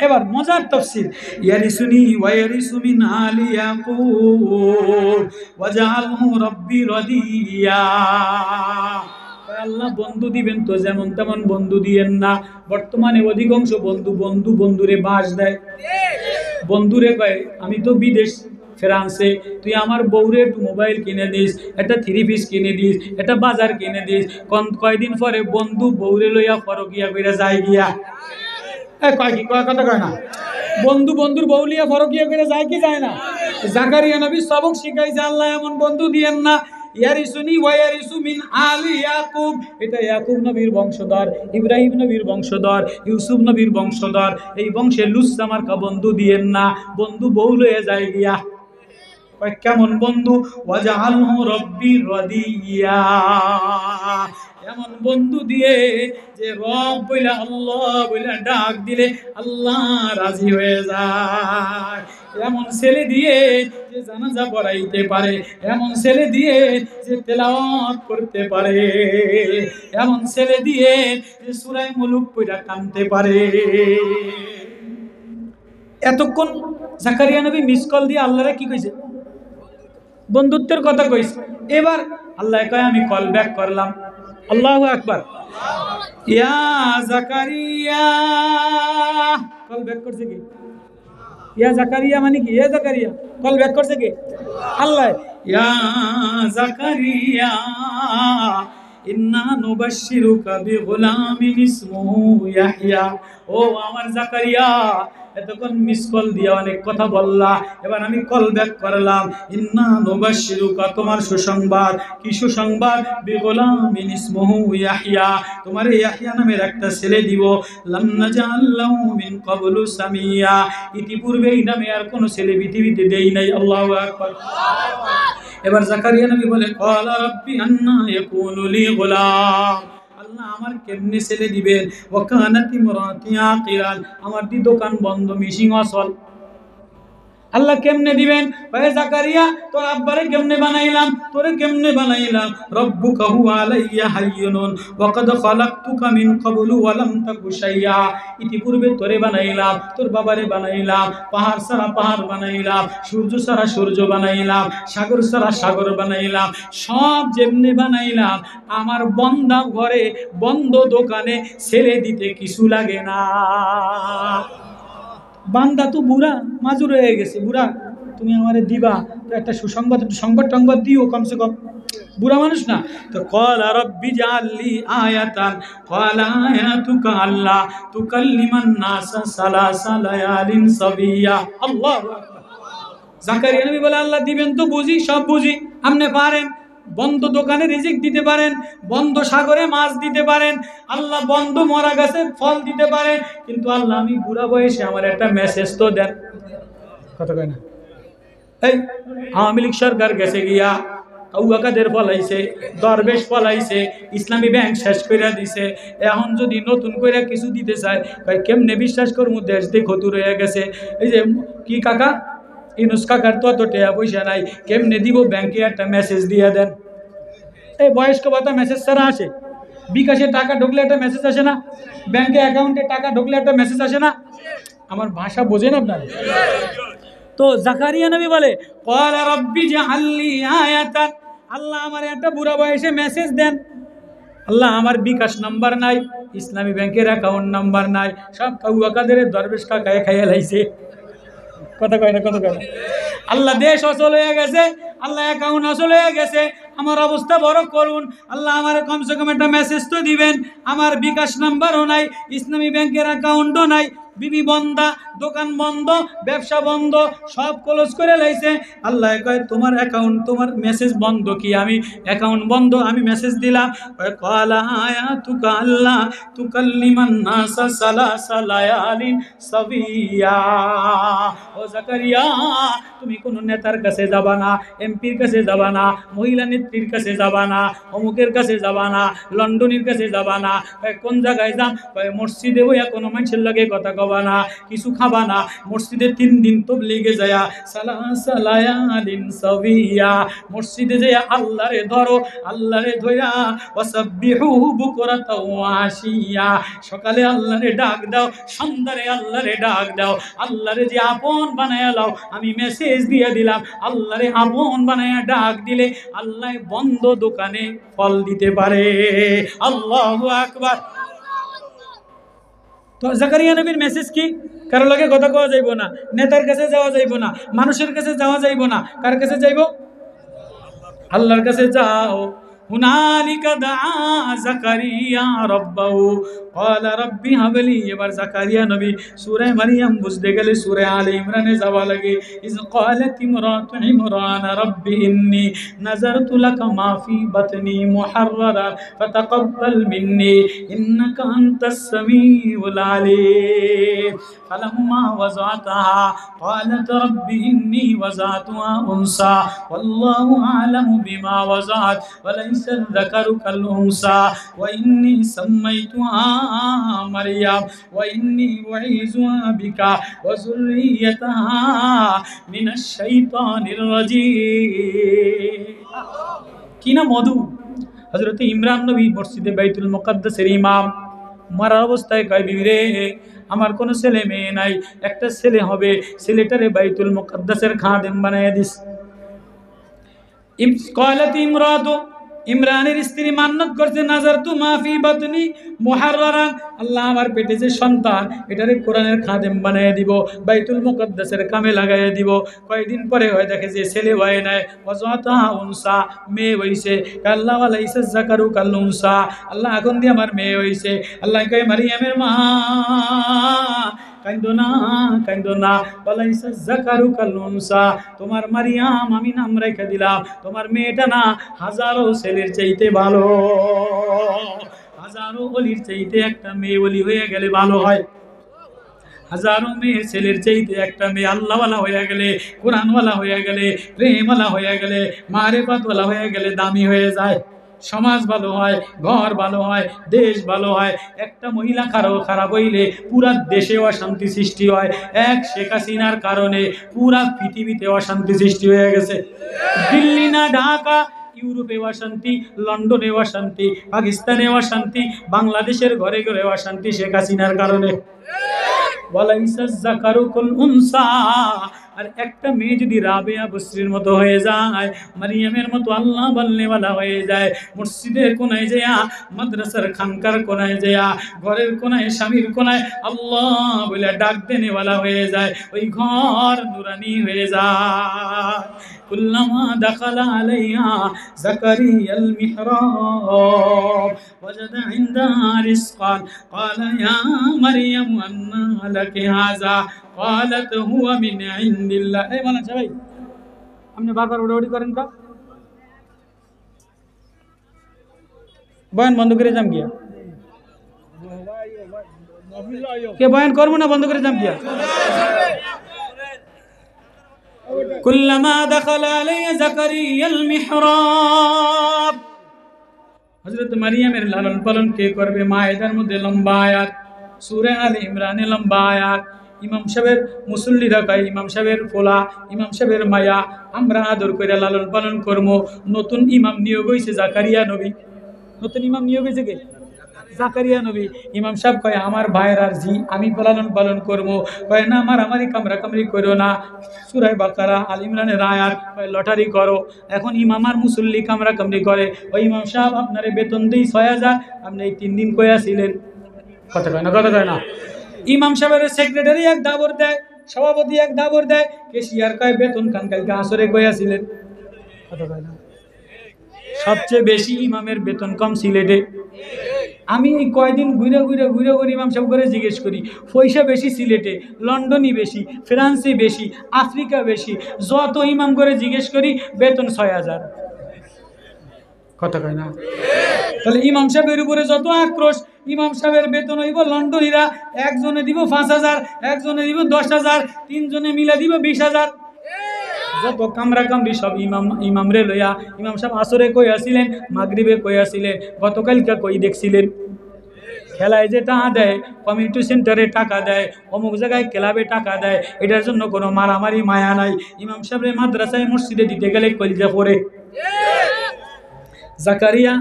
এবার মজার তাফসীর, ইয়ারিসুনি ওয়া ইয়ারিসু মিন আলি ইয়াকুব ওয়াজআলহু রাব্বি রাদিয়া। আল্লাহ বন্ধু দিবেন তো যেমন তেমন বন্ধু দিয়েন না। বর্তমানে অধিকাংশ বন্ধুরে বাস দেয়। বন্ধুরে কয় আমি তো বিদেশ ফ্রান্সে, তুই আমার বউরে একটু মোবাইল কিনে দিস, একটা 3 পিস কিনে দিস, একটা বাজার কিনে দিস। কয়দিন পরে বন্ধু বউরে লইয়া ফরকিয়া কইরা যায় গিয়া। কয় কি কয় কথা কয় না? বন্ধু বন্ধুর বউ লিয়া ফরকিয়া কইরা যায় কি যায় না? জাকারিয়া নবী সবক শিখাইছে আল্লাহ এমন বন্ধু দিয়েন না। ইয়ারিসুনি ওয়া ইয়ারিসু মিন আলি ইয়াকুব, এটা ইয়াকুব নবীর বংশধর, ইব্রাহিম নবীর বংশধর, ইউসুফ নবীর বংশধর। এই বংশে লুচ্চা মার্কা বন্ধু দিয়েন না, বন্ধু বউ লয়ে যায় গিয়া। কেমন বন্ধু? ওয়াজআলহু রাব্বি রাদিয়া, এমন বন্ধু দিয়ে যে রব বইলা আল্লাহ বইলা ডাক দিলে আল্লাহ রাজি হয়ে যায়। এমন ছেলে দিয়ে যে জানাজা পড়াইতে পারে, এমন ছেলে দিয়ে যে তেলাওয়াত করতে পারে, এমন ছেলে দিয়ে যে সূরা মুলুক পড়া কানতে পারে। এতক্ষণ জাকারিয়া নবী মিস কল দিয়ে আল্লাহরে কি কইছে? বন্ধুত্বের কথা কইছে। এবার আল্লাহ কয় আমি কল ব্যাক করলাম। আল্লাহু আকবার। ইয়া জাকারিয়া, কল ব্যাক করছে কি? ইয়া জাকারিয়া মানে কি? ইয়া জাকারিয়া কল ব্যাক করছে কি? আল্লাহ। ইয়া জাকারিয়া ইন্না নুবাশশিরুকা বিগুলামিন ইসমুহু ইয়াহইয়া। ও আমার জাকারিয়া, এতক্ষণ মিস কল দিয়া অনেক কথা বললা, এবার আমি কল ব্যাক করলাম। ইন্না নুবাশশিরুকা, তোমার সুসংবাদ। কি সুসংবাদ? বিগুলামিন ইসমুহু ইয়াহইয়া, তোমার ইয়াহইয়া নামের একটা ছেলে দিব। লাম নাজআল লাহু মিন ক্বাবলু সামিয়া, ইতিপূর্বে এই নামে আর কোন ছেলে পৃথিবীতে দেই নাই। আল্লাহু আকবার। এবার জাকারিয়া নবী বলে, ক্বালা রাব্বি আন্না ইয়াকুনু লি গুলাম, আল্লাহ আমার কেমনে ছেলে দিবেন? ওয়া কানাত ইমরাতি আকিরান, আমার দি দোকান বন্ধ, মিশিং অসল। আল্লাহ কেমনে দিবেন? ভাই জাকারিয়া, তোর আব্বারে কেমনে বানাইলাম, তোরে কেমনে বানাইলাম? রব্বুকা হুয়া আলাইয়া হাইয়ুন ওয়া ক্বাদ খালাকতুকা মিন ক্বাবলু ওয়া লাম তাকু শাইয়্যা, ইতিপূর্বে তোরে বানাইলাম, তোর বাবারে বানাইলাম, পাহাড় ছাড়া পাহাড় বানাইলাম, সূর্য ছাড়া সূর্য বানাইলাম, সাগর ছাড়া সাগর বানাইলাম, সব যেমনে বানাইলাম। আমার বন্ধা ঘরে বন্ধ দোকানে ছেলে দিতে কিছু লাগে না। বান্দা তো বুড়া মাজুর হয়ে গেছে, বুড়া তুমি আমারে দিবা তো একটা সুসংবাদ, একটু সংবাদ টংবাদ দিও কমসে কম, বুড়া মানুষ না। তো ক্বালা রাব্বি জাআললি আয়াতান, ক্বালা আয়াতুকা আল্লা তুকাল্লিমান নাসা সালাসা লায়ালিন সাবিয়া। আল্লাহু আকবার। জাকারিয়া নবী বলে, আল্লাহ দিবেন তো বুঝি, সব বুঝি, আপনি পারেন। বন্ধ দোকানে রিজিক দিতে পারেন, বন্ধ সাগরে মাছ দিতে পারেন, আল্লাহ বন্ধ মরা গাছে ফল দিতে পারেন, কিন্তু আল্লাহ আমি বুড়া বয়সে আমার একটা মেসেজ তো দেন। কথা কয় না? এই আওয়ামী লীগ সরকার গেছে গিয়া কাউয়াকাদের ফলাইছে, দরবেশ ফলাইছে, ইসলামী ব্যাংক শেষ করে দিছে। এখন যদি নতুন করে কিছু দিতে চায়, কেমনে বিশ্বাস করবো? দেশ দিয়ে ক্ষতুর হয়ে গেছে। এই যে কি কাকা ইনুস কাকার তো অত টাকা পয়সা নাই, কেমনে দিব? ব্যাংকে একটা মেসেজ দিয়ে দেন। এই বয়স্ক ভাতা মেসেজ ছাড়া আসে, বিকাশে টাকা ঢুকলে একটা মেসেজ আসে না, ব্যাংকে অ্যাকাউন্টে টাকা ঢুকলে একটা মেসেজ আসে না? আমার ভাষা বোঝেন আপনারা? তো জাকারিয়া নবী বলে, ক্বালা রাব্বি জাআললি আয়াতান, আল্লাহ আমার একটা বুড়া বয়সে মেসেজ দেন। আল্লাহ আমার বিকাশ নাম্বার নাই, ইসলামী ব্যাংকের অ্যাকাউন্ট নাম্বার নাই, সব কাউয়াকাদের দরবেশ কাকায় খাইয়া লাইছে। কথা কয় না? কথা কয় না? আল্লাহ দেশ অচল হয়ে গেছে, আল্লাহ অ্যাকাউন্ট অচল হয়ে গেছে, আমার অবস্থা বড় করুন। আল্লাহ আমার কমসে কম একটা মেসেজ তো দিবেন। আমার বিকাশ নাম্বারও নাই, ইসলামী ব্যাংকের অ্যাকাউন্টও নাই, বিবি বন্ধা, দোকান বন্ধ, ব্যবসা বন্ধ, সব ক্লোজ করে লাইছে। আল্লাহ কয়, তোমার অ্যাকাউন্ট, তোমার মেসেজ বন্ধ কি? আমি অ্যাকাউন্ট বন্ধ, আমি মেসেজ দিলাম। ক্বালা আয়াতুকা আল্লাহ তুকাল্লিমান নাসা সালাসা লায়ালিন সাবিয়া। ও জাকারিয়া, তুমি কোন নেতার কাছে যাবা না, এমপির কাছে যাবা না, মহিলা নেত্রীর কাছে যাবা না, অমুকের কাছে যাবা না, লন্ডনের কাছে যাবা না। কোন জায়গায় যাম? মসজিদে বইয়া কোনো মানুষের লাগে কথা কবা না, কিছু খাবা না, মসজিদে 3 দিন তাবলীগে যায়া সালাসা লায়ালিন সাবিয়া, মসজিদে যায়া আল্লাহরে ধরো, আল্লাহরে ধইরা ওয়াসাব্বিহুহু বুকরাতাও ওয়া আশিয়া, সকালে আল্লাহরে ডাক দাও, সন্ধ্যারে আল্লাহরে ডাক দাও, আল্লাহরে যে আপন বানায়া লাও। আমি মেসেজ দিয়ে দিলাম, আল্লাহরে আপন বানায়া ডাক দিলে আল্লাহ বন্ধ দোকানে ফল দিতে পারে। আল্লাহু আকবার। তো জাকারিয়া নবীর মেসেজ কি? কারো লগে কথা কওয়া যাইব না, নেতার কাছে যাওয়া যাইব না, মানুষের কাছে যাওয়া যাইব না, কার কাছে যাইব? আল্লাহর কাছে যাও। হুনালিকা দাআ জাকারিয়া রাব্বাহু ক্বালা রাব্বি হাবলি। এবার জাকারিয়া নবী সূরা মারইয়াম বুঝতে গেলে সূরা আলে ইমরানে যাওয়া লাগে। ইজ ক্বালাত ইমরাতু ইমরান রাব্বি ইন্নী নাযারতু লাকা মা ফি বাতনি মুহাররারা ফাতাকাব্বাল মিন্নী ইন্নাকা আনতাস সামিউল আলিম। ফালাম্মা ওয়াযাতাহা ক্বালাত রাব্বি ইন্নী ওয়াযাতুহা উনসা ওয়াল্লাহু আ'লামু বিমা ওয়াযাত ওয়ালাইসা যাকারু কাল উনসা ওয়া ইন্নী সাম্মাইতুহা মারইয়াম ওয়া ইন্নী উঈযুহা বিকা ওয়া যুররিয়াতাহা মিনাশ শাইতানির রাজীম। কি না মধু! হযরত ইমরান নবী মসজিদে বাইতুল মুকাদ্দাসের ইমাম, মারা অবস্থায় কয়, বিবি রে, আমার কোনো ছেলে মেয়ে নাই, একটা ছেলে হবে, ছেলেটারে বাইতুল মুকাদ্দাসের খাদেম বানায় দিস। ক্বালাত ইমরাতু, ইমরানের স্ত্রী মান্নত করছে, নাযারতু মা ফি বাতনি মুহাররারান, আল্লাহ আমার পেটে যে সন্তান, এটারে কোরআনের খাদেম বানায় দিব, বাইতুল মুকাদ্দাসের কামে লাগাইয়া দিব। কয়েকদিন পরে হয় দেখে যে ছেলে হয় নাই, ওয়াযাতাহা উনসা, মেয়ে হইছে। আল্লাহ ওয়ালাইসা যাকারু কাল উনসা, আল্লাহ এখন দিয়ে আমার মেয়ে হইছে। আল্লাহ কয়, মারিয়ামের মা, কাইন্দো না, কাইন্দো না, ওয়ালাইসা যাকারু কাল উনসা, তোমার মারিয়াম আমি নাম রেখে দিলাম, তোমার মেয়েটা না হাজারো ছেলের চাইতে ভালো, হাজারো ওলির চাইতে একটা মেয়ে ওলি হয়ে গেলে ভালো হয়, হাজারো মেয়ে ছেলের চাইতে একটা মেয়ে আল্লাহওয়ালা হয়ে গেলে, কোরআনওয়ালা হয়ে গেলে, প্রেমওয়ালা হয়ে গেলে, মারেফাতওয়ালা হয়ে গেলে দামি হয়ে যায়, সমাজ ভালো হয়, ঘর ভালো হয়, দেশ ভালো হয়। একটা মহিলা খারাপ হইলে পুরা দেশে অশান্তি সৃষ্টি হয়। এক শেখ হাসিনার কারণে পুরা পৃথিবীতে অশান্তি সৃষ্টি হয়ে গেছে। দিল্লি না ঢাকা, ইউরোপে অশান্তি, লন্ডনে অশান্তি, পাকিস্তানে অশান্তি, বাংলাদেশের ঘরে ঘরে অশান্তি শেখ হাসিনার কারণে। ওয়ালাইসা যাকারু কাল উনসা, আর একটা মেয়ে যদি রাবেয়া বসরির মতো হয়ে যায়, মারিয়ামের মতো আল্লাহ বলনেওয়ালা হয়ে যায়, মসজিদের কোনায় যায়, মাদ্রাসার খানকার কোনায় যায়, ঘরের কোনায় স্বামীর কোনায় আল্লাহ বলে ডাক দেনেওয়ালা হয়ে যায়, ওই ঘর নুরানি হয়ে যায়। কুল্লামা দাখালা আলাইহা যাকারিয়াল মিহরাব ওয়াজাদা ইনদাহা রিজকান ক্বালা ইয়া মারইয়াম আন্না লাকি হাযা ক্বালাত হুয়া মিন ইনদিল্লাহ। এই বলেন সবাই, আপনি বারবার উড়াউড়ি করেন কা? বয়ান বন্ধ করে যাম গিয়া, কে বয়ান করবো না বন্ধ করে যাম গিয়া? কুল্লামা দাখালা আলাইহা যাকারিয়াল মিহরাব, হযরত মারিয়ামের লালন পালন কে করবে? মায়েদার মধ্যে লম্বা আয়াত, সূরা আলে ইমরানে লম্বা আয়াত। ইমাম সাহেবের মুসল্লিরা কয়, ইমাম সাহেবের ফোলা, ইমাম সাহেবের মায়া আমরা আদর করে লালন পালন করবো। নতুন ইমাম নিয়োগ হয়েছে জাকারিয়া নবী, নতুন ইমাম নিয়োগ হয়েছে কে? জাকারিয়া নবী। ইমাম সাহেব কয় আমার ভাইয়ের আর জি আমি লালন পালন করবো। কয় না, আমারই কামরা কামরি করো না। সূরা বাকারা আল ইমরানের আয়াত, কয় লটারি করো। এখন ইমাম আর মুসল্লি কামরা কামরি করে। ওই ইমাম সাহেব আপনারে বেতন দেই 6000, আপনি এই 3 দিন কইয়া ছিলেন, কথা কয় না, কথা কয় না। ইমাম সাহেবের সেক্রেটারি এক দাবর দেয়, সভাপতি এক দাবর দেয়, কেশিয়ার কয় বেতন কান কালকে আসরে কইয়া ছিলেন, কথা কয় না। সবচেয়ে বেশি ইমামের বেতন কম সিলেটে। আমি এই কয়দিন ঘুরে ইমাম সাহেব করে জিজ্ঞেস করি, পয়সা বেশি সিলেটে, লন্ডনই বেশি, ফ্রান্সে বেশি, আফ্রিকা বেশি, যত ইমাম করে জিজ্ঞেস করি বেতন 6000, কথা কয় না। তাহলে ইমাম সাহেবের উপরে যত আক্রোশ, ইমাম সাহেবের বেতন হইব লন্ডনীরা একজনে দিব 5000, একজনে দিব 10000, 3 জনে মিলে দিব 20000। যত কামরা কামরি সব ইমাম রে লইয়া। ইমাম সাহেব আসরে কই আসিলেন, মাগরিবে কই আসিলেন, গতকালকে কই দেখছিলেন? খেলায় যে টাকা দেয়, কমিউনিটি সেন্টারে টাকা দেয়, অমুক জায়গায় ক্লাবে টাকা দেয়, এটার জন্য কোনো মারামারি মায়া নাই। ইমাম সাহেবের মাদ্রাসায় মসজিদে দিতে গেলে কলজা পড়ে। জাকারিয়া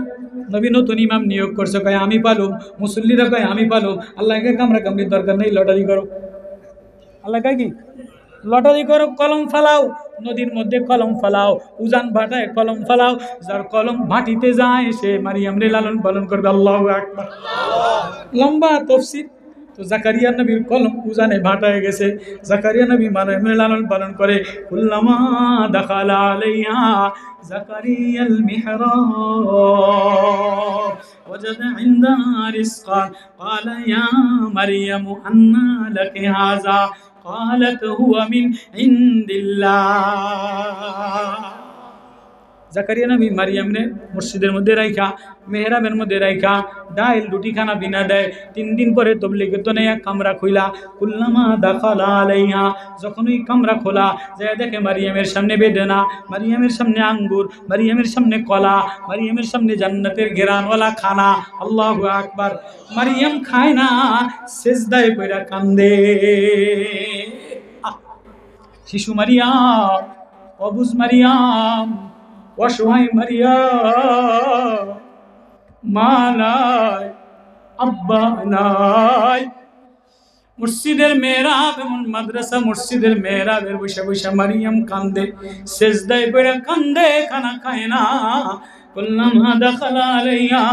নবী নতুন ইমাম নিয়োগ করছে, কয় আমি পালুম। মুসল্লিরা কয় আমি পালুম। আল্লাহকে কামরা কামড়ির দরকার নেই, লটারি করো। আল্লাহ কয় কি? লটারি করো, কলম ফালাও, নদীর মধ্যে কলম ফালাও, উজান ভাটায় কলম ফালাও, যার কলম ভাটিতে যায় সে মারিয়াম রে লালন পালন করবে। আল্লাহু আকবার। লম্বা তাফসীর। তো জাকারিয়া নবীর কলম উজানে ভাটায় গেছে, জাকারিয়া নবী মারিয়াম রে লালন পালন করে। কুল্লামা দাখালা আলাইহা যাকারিয়াল মিহরাব ওয়াজাদা ইনদাহা রিজকান ক্বালা ইয়া মারইয়াম আন্না লাকি হাযা ক্বালাত হুয়া মিন ইনদিল্লাহ। জাকারিয়া নবী মারিয়ামরে মসজিদের মধ্যে রাইখা, মেহরাবের মধ্যে রাইখা ডাইল রুটি খানা বিনা দেয়। 3 দিন পরে তবলিগের তো এক কামরা খুইলা। কুল্লামা দাখালা আলাইহা, যখন ওই কামরা খোলা যায় দেখে মারিয়ামের সামনে বেদেনা, মারিয়ামের সামনে আঙ্গুর, মারিয়ামের সামনে কলা, মারিয়ামের সামনে জান্নাতের ঘেরানওয়ালা খানা। আল্লাহু আকবার। মারিয়াম খায় না, সেজদায় পড়া কান্দে। শিশু মারিয়াম, অবুজ মারিয়াম, অসহায় মারিয়াম, মা নাই, আব্বা নাই। মসজিদের মেহরাব এমন মাদ্রাসা, মসজিদের মেহরাবের বসে বসে মারিয়াম কান্দে, সেজদায় পড়ে কান্দে, খানা খায় না। কুল্লামা দাখালা আলাইহা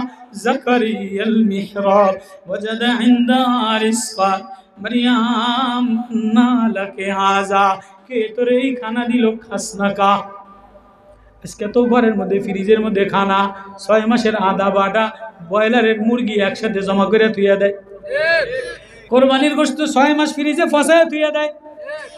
যাকারিয়াল মিহরাব ওয়াজাদা ইনদাহা রিজকান মারিয়াম আন্না লাকি হাযা, কে তোরে এই খানা দিল, খাস না কা? আজকে তো ঘরের মধ্যে ফ্রিজের মধ্যে খানা 6 মাসের আদা বাটা ব্রয়লারের মুরগি একসাথে জমা করে থুইয়া দেয়। কোরবানির গোশত 6 মাস ফ্রিজে ফসায় থুইয়া দেয়,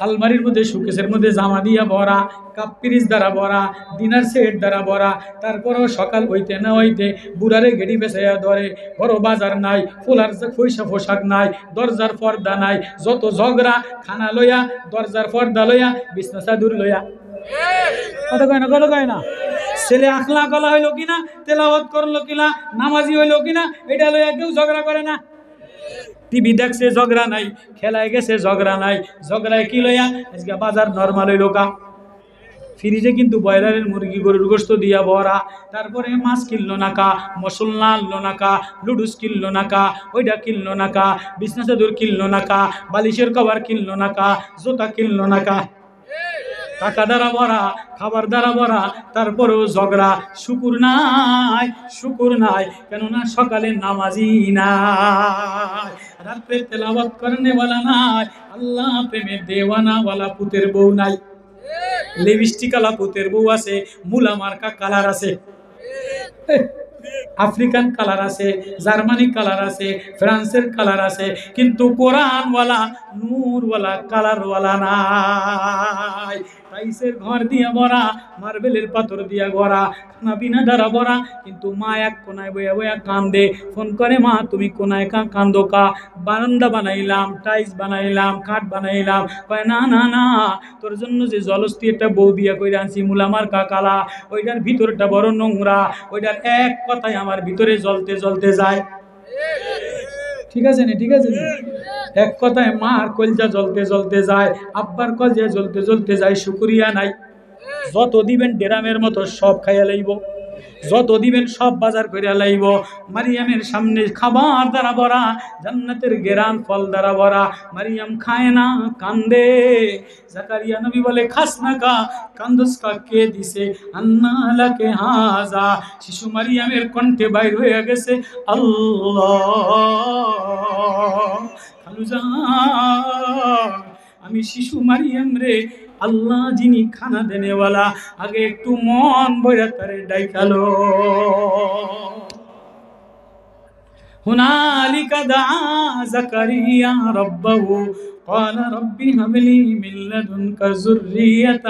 আলমারির মধ্যে সুকেসের মধ্যে জামা দিয়া ভরা, কাপ পিরিচ দ্বারা ভরা, ডিনার সেট দ্বারা ভরা। তারপরেও সকাল হইতে না হইতে বুড়ারে গেড়ি বেসাইয়া ধরে, বড় বাজার নাই, ফুলার পয়সা পোশাক নাই, দরজার পর্দা নাই, যত ঝগড়া, খানা লইয়া, দরজার পর্দা লইয়া, বিছনা চাদর লইয়া। কথা কয় না, কথা কয় না। ছেলে আখলা গলা হইলো কিনা, তেলাওয়াত করলো কিনা, নামাজি হইলো কিনা, এটা লইয়া কেউ ঝগড়া করে না। টিভি দেখছে ঝগড়া নাই, খেলায় গেছে ঝগড়া নাই, ঝগড়ায় কি লইয়া আজকে বাজার নরমাল হইল কা। ফ্রিজে কিন্তু ব্রয়লারের মুরগি গরুর গোশত দিয়া ভরা। তারপরে মাছ কিনলো না কা, মশলা আনলো না কা, লুডুস কিনলো না কা, ওইটা কিনলো না কা, বিছনা চাদর কিনলো না কা, বালিশের কভার কিনলো না কা, জুতা কিনলো না কা। টাকা দ্বারা ভরা, খাবার দ্বারা ভরা, তারপরেও ঝগড়া। শুকুর নাই, শুকুর নাই, কেননা সকালে নামাজি নাই, রাত্রে তেলাওয়াত করনেওয়ালা নাই, আল্লাহ প্রেমে দেওয়ানাওয়ালা পুতের বউ নাই। লিপস্টিক আলা পুতের বউ আছে, মুলা মার্কা কালার আছে, আফ্রিকান কালার আছে, জার্মানি কালার আছে, ফ্রান্সের কালার আছে, কিন্তু কোরআনওয়ালা নূরওয়ালা কালারওয়ালা নাই। টাইসের ঘর দিয়া ভরা, মার্বেলের পাথর দিয়া ভরা, খানা পিনা দ্বারা ভরা, কিন্তু মা এক কোনায় বইয়া বইয়া কান্দে। ফোন করে, মা তুমি কোনায় কান্দো কা? বারান্দা বানাইলাম, টাইস বানাইলাম, কাঠ বানাইলাম। কয় না না না, তোর জন্য যে জলস্থি একটা বউ বিয়া কইরা আনছি, মুলামার কাকালা, ওইটার ভিতরটা বড় নোংরা, ওইটার এক কথায় আমার ভিতরে জ্বলতে জ্বলতে যায়। ঠিক আছে না, ঠিক আছে না? এক কথায় মার কলজা জ্বলতে জ্বলতে যায়, আব্বার কলজা জ্বলতে জ্বলতে যায়। শুকরিয়া নাই। যত দিবেন ডেরামের মতো সব খাইয়া লাইব, যত দিবেন সব বাজার করিয়া লাইব। মারিয়ামের সামনে খাবার দ্বারা ভরা, জান্নাতের গেরান ফল দ্বারা ভরা। মারিয়াম খায় না, কান্দে। জাকারিয়া নবী বলে, খাস না কা, কান্দস কা, কে দিছে? আন্না লাকে হাজা। শিশু মারিয়ামের কণ্ঠে বাইর হয়ে গেছে, আল্লাহ। খালুজান, আমি শিশু মারিয়াম রে, আল্লাহ যিনি খানা দেনেওয়ালা, আগে একটু মন বইরা তারে ডাইকালো। হুনালিকা দা জাকারিয়া রাব্বাহু قال رب هب لي من لدنك ذرية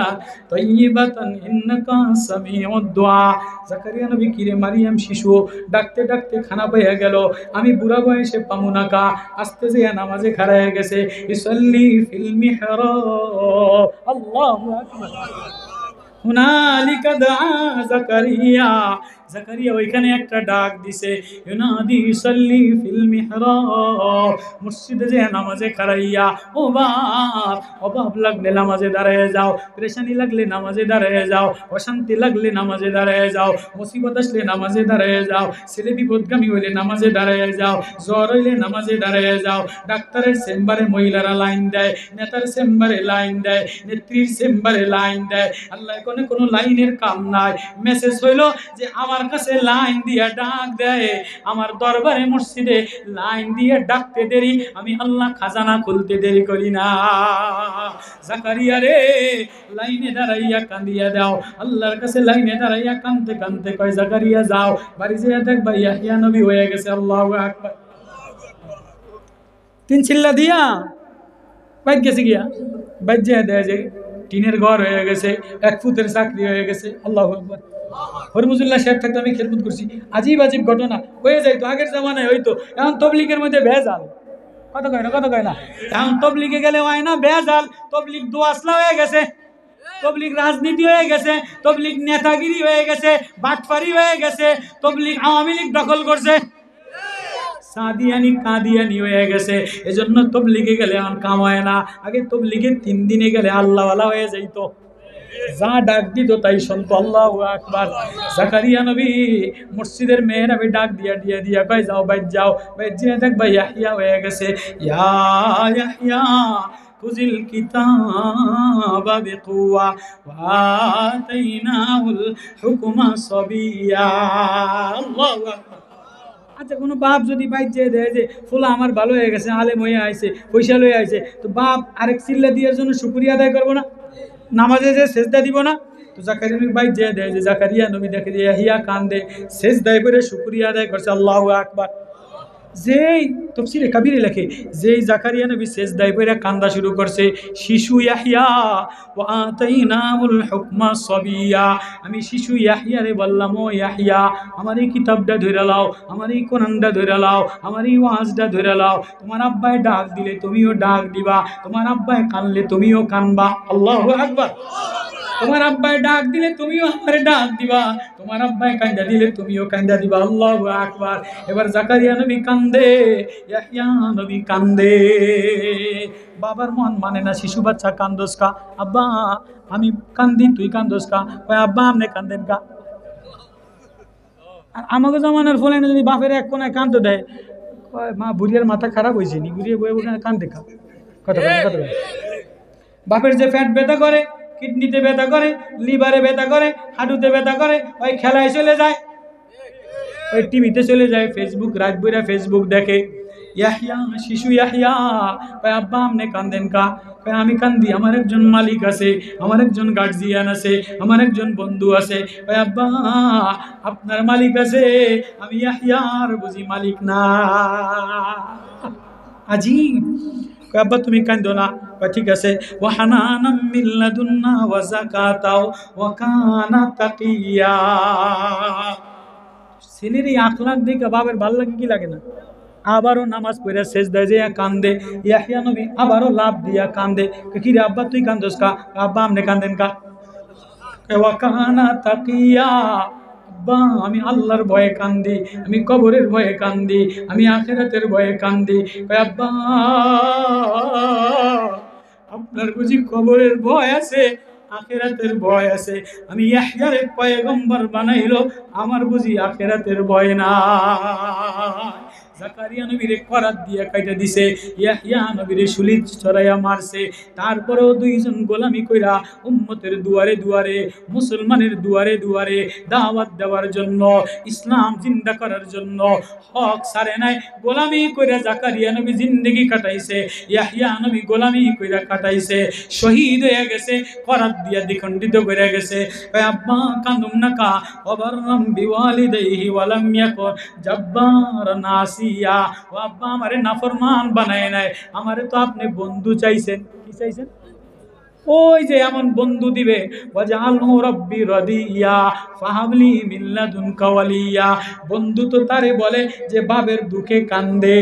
طيبة إنك سميع الدعاء। জাকারিয়া নবী কিরে মারিয়াম শিশু ডাকতে ডাকতে খানা পাইয়া গেল, আমি বুড়া বয়সে পামু না কা। আস্তে যে নামাজে খাড়ায় গেছে, ইসাল্লি ফিল মিহরাব। আল্লাহু আকবার। হুনালিকা দা জাকারিয়া, জাকারিয়া ওইখানে একটা ডাক দিছে, ইউনাদি সাল্লি ফিল মিহরাব। মসজিদে যে নামাজে খাড়াইয়া, ও বাপ, অভাব লাগলে নামাজে দাঁড়ায় যাও, পেরেশানি লাগলে নামাজে দাঁড়ায় যাও, অশান্তি লাগলে নামাজে দাঁড়ায় যাও, মুসিবত আসলে নামাজে দাঁড়ায় যাও, ছেলে বিপদগামী হইলে নামাজে দাঁড়ায় যাও, জ্বর হইলে নামাজে দাঁড়ায় যাও। ডাক্তারের চেম্বারে মহিলারা লাইন দেয়, নেতার চেম্বারে লাইন দেয়, নেত্রীর চেম্বারে লাইন দেয়। আল্লাহ কোনো লাইনের কাম নাই। মেসেজ হইলো যে আমার কাছে লাইন দিয়া ডাক দেয়, আমার দরবারে মসজিদে লাইন দিয়ে ডাকতে দেরি, আমি আল্লাহ খাজানা খুলতে দেরি করি না। জাকারিয়া রে, লাইনে দাঁড়াইয়া কান্দিয়া দাও। আল্লাহর কাছে লাইনে দাঁড়াইয়া কানতে কানতে কয়, জাকারিয়া যাও বাড়ি যেয়ে দেখবা ইয়াহিয়া নবী হয়ে গেছে। আল্লাহু আকবার। 3 চিল্লা দিয়া বাইক গেছে গিয়া, বাইক যেয়ে দেয় যে টিনের ঘর হয়ে গেছে, 1 ফুটের চাকরি হয়ে গেছে। আল্লাহু আকবার। হরমুজুল্লাহ সাহেব থাকতে আমি খেদমত করছি, আজীব আজীব ঘটনা হয়ে যাইতো আগের জামানায় হইতো। এখন তবলিগের মধ্যে ভেজাল। কত কয় না, কত কয় না। এখন তবলিগে গেলে হয় না ভেজাল। তবলিগ দোয়াসলা হয়ে গেছে, তবলিগ রাজনীতি হয়ে গেছে, তবলিগ নেতাগিরি হয়ে গেছে, বাটফারি হয়ে গেছে, তবলিগ আওয়ামী লীগ দখল করছে, সাদিয়ানি কাদিয়ানি হয়ে গেছে। এজন্য তবলিগে গেলে এখন কাম হয় না। আগে তবলিগে 3 দিনে গেলে আল্লাহওয়ালা হয়ে যাইতো, যা ডাক দিত তাই শুনতো। আল্লাহু আকবার। জাকারিয়া নবী মসজিদের মেহরাবে ডাক দিয়া দিয়া দিয়া কয়, যাও বাইত যাও, বাইত যেয়ে দেখবা ইয়াহিয়া হয়ে গেছে। ইয়া ইয়াহিয়া খুযিল কিতাবা বিকুওয়া ওয়া আতাইনাহুল হুকমা সাবিয়্যা। আল্লাহু আকবার। আচ্ছা, কোনো বাপ যদি বাইর যেয়ে দেয় যে ফুলা আমার ভালো হয়ে গেছে, আলেম হয়ে আইছে, পয়সা লয়ে আইছে, তো বাপ আরেক চিল্লা দেওয়ার জন্য শুকরিয়া আদায় করবো না? নামাজে যে সেজদা দিব না? তো জাকারিয়া নবী বাইর যেয়ে দেয় যে জাকারিয়া নবী দেখে যে ইয়াহিয়া কান্দে, সেজদায় করে শুকরিয়া আদায় করছে। আল্লাহু আকবার। যেই তফসিরে কাবিরে লেখে, যেই জাকারিয়া নবী সেজদায় পড়ে কান্দা শুরু করছে, শিশু ইয়াহইয়া ওয়া আতাইনাহুল হুকমা সাবিয়া, আমি শিশু ইয়াহইয়ারে বললাম, ও ইয়াহইয়া, আমার এই কিতাবটা ধরে লাও, আমার এই কোরআনটা ধরে লাও, আমার এই ওয়াজটা ধরে লাও। তোমার আব্বাই ডাক দিলে তুমিও ডাক দিবা, তোমার আব্বাই কানলে তুমিও কানবা। আল্লাহু আকবার। তোমার আব্বাই ডাক দিলে তুমিও আমারে ডাক দিবা, তোমার আব্বাই কান্দা দিলে তুমিও কান্দা দিবা। আল্লাহু আকবার। এবার জাকারিয়া নবী কান্দে, ইয়াহইয়া নবী কান্দে। বাবার মন মানে না, শিশু বাচ্চা কান্দোস কা? আব্বা আমি কান্দি, তুই কান্দোস কা? কয় আব্বা আপনি কান্দেন কা? আর আমাকে জমানার ফলে যদি বাপের এক কোনায় কান্দতে দেয়, কয় মা বুড়িয়ার মাথা খারাপ হয়েছে নি, বুড়িয়ে বয়ে বসে কান্দে কা? কথা বলেন, কথা বলেন। বাপের যে ফ্যাট ব্যথা করে, কিডনিতে ব্যথা করে, লিভারে ব্যথা করে, হাঁটুতে ব্যথা করে, ওই খেলায় চলে যায়, ওই টিভিতে চলে যায়, ফেসবুক রাত বইরা ফেসবুক দেখে। ইয়াহইয়া, শিশু ইয়াহইয়া কয় আব্বা আপনি কান্দেন কা? কয় আমি কান্দি, আমার একজন মালিক আছে, আমার একজন গার্জিয়ান আছে, আমার একজন বন্ধু আছে। কয় আব্বা আপনার মালিক আছে, আমি ইয়াহইয়ার বুঝি মালিক না? আজীব। কয় আব্বা তুমি কান্দো না। কয় ঠিক আছে। ওয়া হানানাম মিন লাদুন্না ওয়া যাকাতাও ওয়া কানা তাকিয়া। ছেলের এই আখলাক দেখে বাবার ভালো লাগে কি লাগে না? আবারও নামাজ পড়ে সেজদায় যেয়া কান্দে। ইয়াহইয়া নবী আবারও লাভ দিয়া কান্দে। কি রে আব্বা তুই কান্দোস কা? আব্বা আপনি কান্দেন কা? ওয়া কানা তাকিয়া, আব্বা আমি আল্লাহর ভয়ে কান্দি, আমি কবরের ভয়ে কান্দি, আমি আখিরাতের ভয়ে কান্দি। কয় আব্বা আপনার বুঝি কবরের ভয় আছে, আখিরাতের ভয় আছে? আমি ইয়াহইয়ারে পয়গম্বর বানাইলো, আমার বুঝি আখিরাতের ভয় না? জাকারিয়া নবীরে করাত দিয়া কাইটা দিছে, ইয়াহইয়া নবীরে শুলি চড়াইয়া মারছে। তারপরেও দুইজন গোলামি কইরা উম্মতের দুয়ারে দুয়ারে, মুসলমানের দুয়ারে দুয়ারে দাওয়াত দেওয়ার জন্য, ইসলাম জিন্দা করার জন্য হক ছাড়ে নাই। গোলামি কইরা জাকারিয়া নবী জিন্দেগি কাটাইছে, ইয়াহইয়া নবী গোলামি কইরা কাটাইছে, শহীদ হয়ে গেছে, করাত দিয়া দ্বিখণ্ডিত করে গেছে। কয় আব্বা কান্দুম না কা? ওয়াবাররাম বিওয়ালিদাইহি ওয়া লাম ইয়াকুন জাব্বারান নাসিয়া। ও আব্বা আমারে নাফরমান বানায় নাই, আমারে তো আপনি বন্ধু চাইছেন। কি চাইছেন? ওই যে এমন বন্ধু দিবে, ওয়াজআলহু রাব্বি রাদিয়া ফাহাবলি মিন লাদুনকা ওয়ালিয়া। বন্ধু তো তারে বলে যে বাবের দুঃখে কান্দে,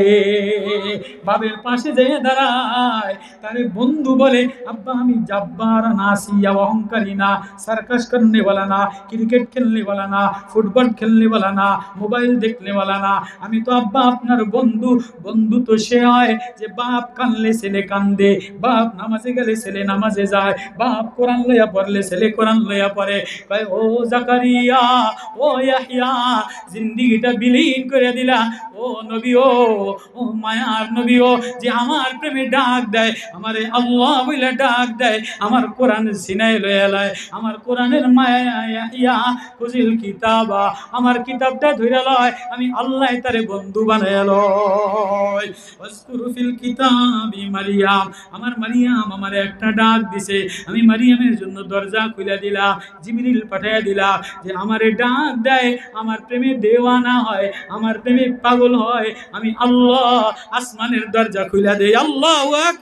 বাবের পাশে যেয়ে দাঁড়ায়, তারে বন্ধু বলে। আব্বা আমি জাব্বার নাসিয়া, অহংকারী না, সার্কাস করনে वाला না, ক্রিকেট খেলনে वाला না, ফুটবল খেলনে वाला না, মোবাইল দেখনে वाला না, আমি তো আব্বা আপনার বন্ধু। বন্ধু তো সে হয় যে বাপ কানলে ছেলে কান্দে, বাপ নামাজে গেলে ছেলে নামাজে যায়, বাপ কোরআন লইয়া পড়লে ছেলে কোরআন লইয়া পড়ে। কয় ও জাকারিয়া, ও ইয়াহইয়া, জিন্দেগিটা বিলীন করে দিলা। ও নবী, ও মায়ার নবী, ও যে আমার প্রেমে ডাক দেয়, আমারে আল্লাহ বলে ডাক দেয়, আমার কোরআন সিনায় লইয়া লয়, আমার কোরআনের মায়া ইয়াহইয়া খুজিল কিতাবা, আমার কিতাবটা ধইরা লয়, আমি আল্লাহ তারে বন্ধু বানায়া লয়। ওয়াজকুরু ফিল কিতাবি মারিয়াম, আমার মারিয়াম আমারে একটা ডাক দিছে, আমি মারিয়ামের জন্য দরজা খুলে দিলাম, জিবরিল পাঠাইয়া দিলাম যে আমারে ডাক দেয়, আমার প্রেমে দেওয়ানা হয়, আমার প্রেমে পাগল হয়, আমি আল্লাহ আসমানের দরজা খুলে দেই। আল্লাহু আকবার।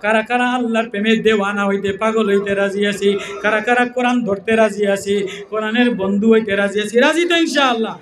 কারা কারা আল্লাহর প্রেমে দেওয়ানা হইতে, পাগল হইতে রাজি আছি? কারা কারা কোরআন ধরতে রাজি আছি, কোরআনের বন্ধু হইতে রাজি আছি? রাজি তো ইনশাআল্লাহ।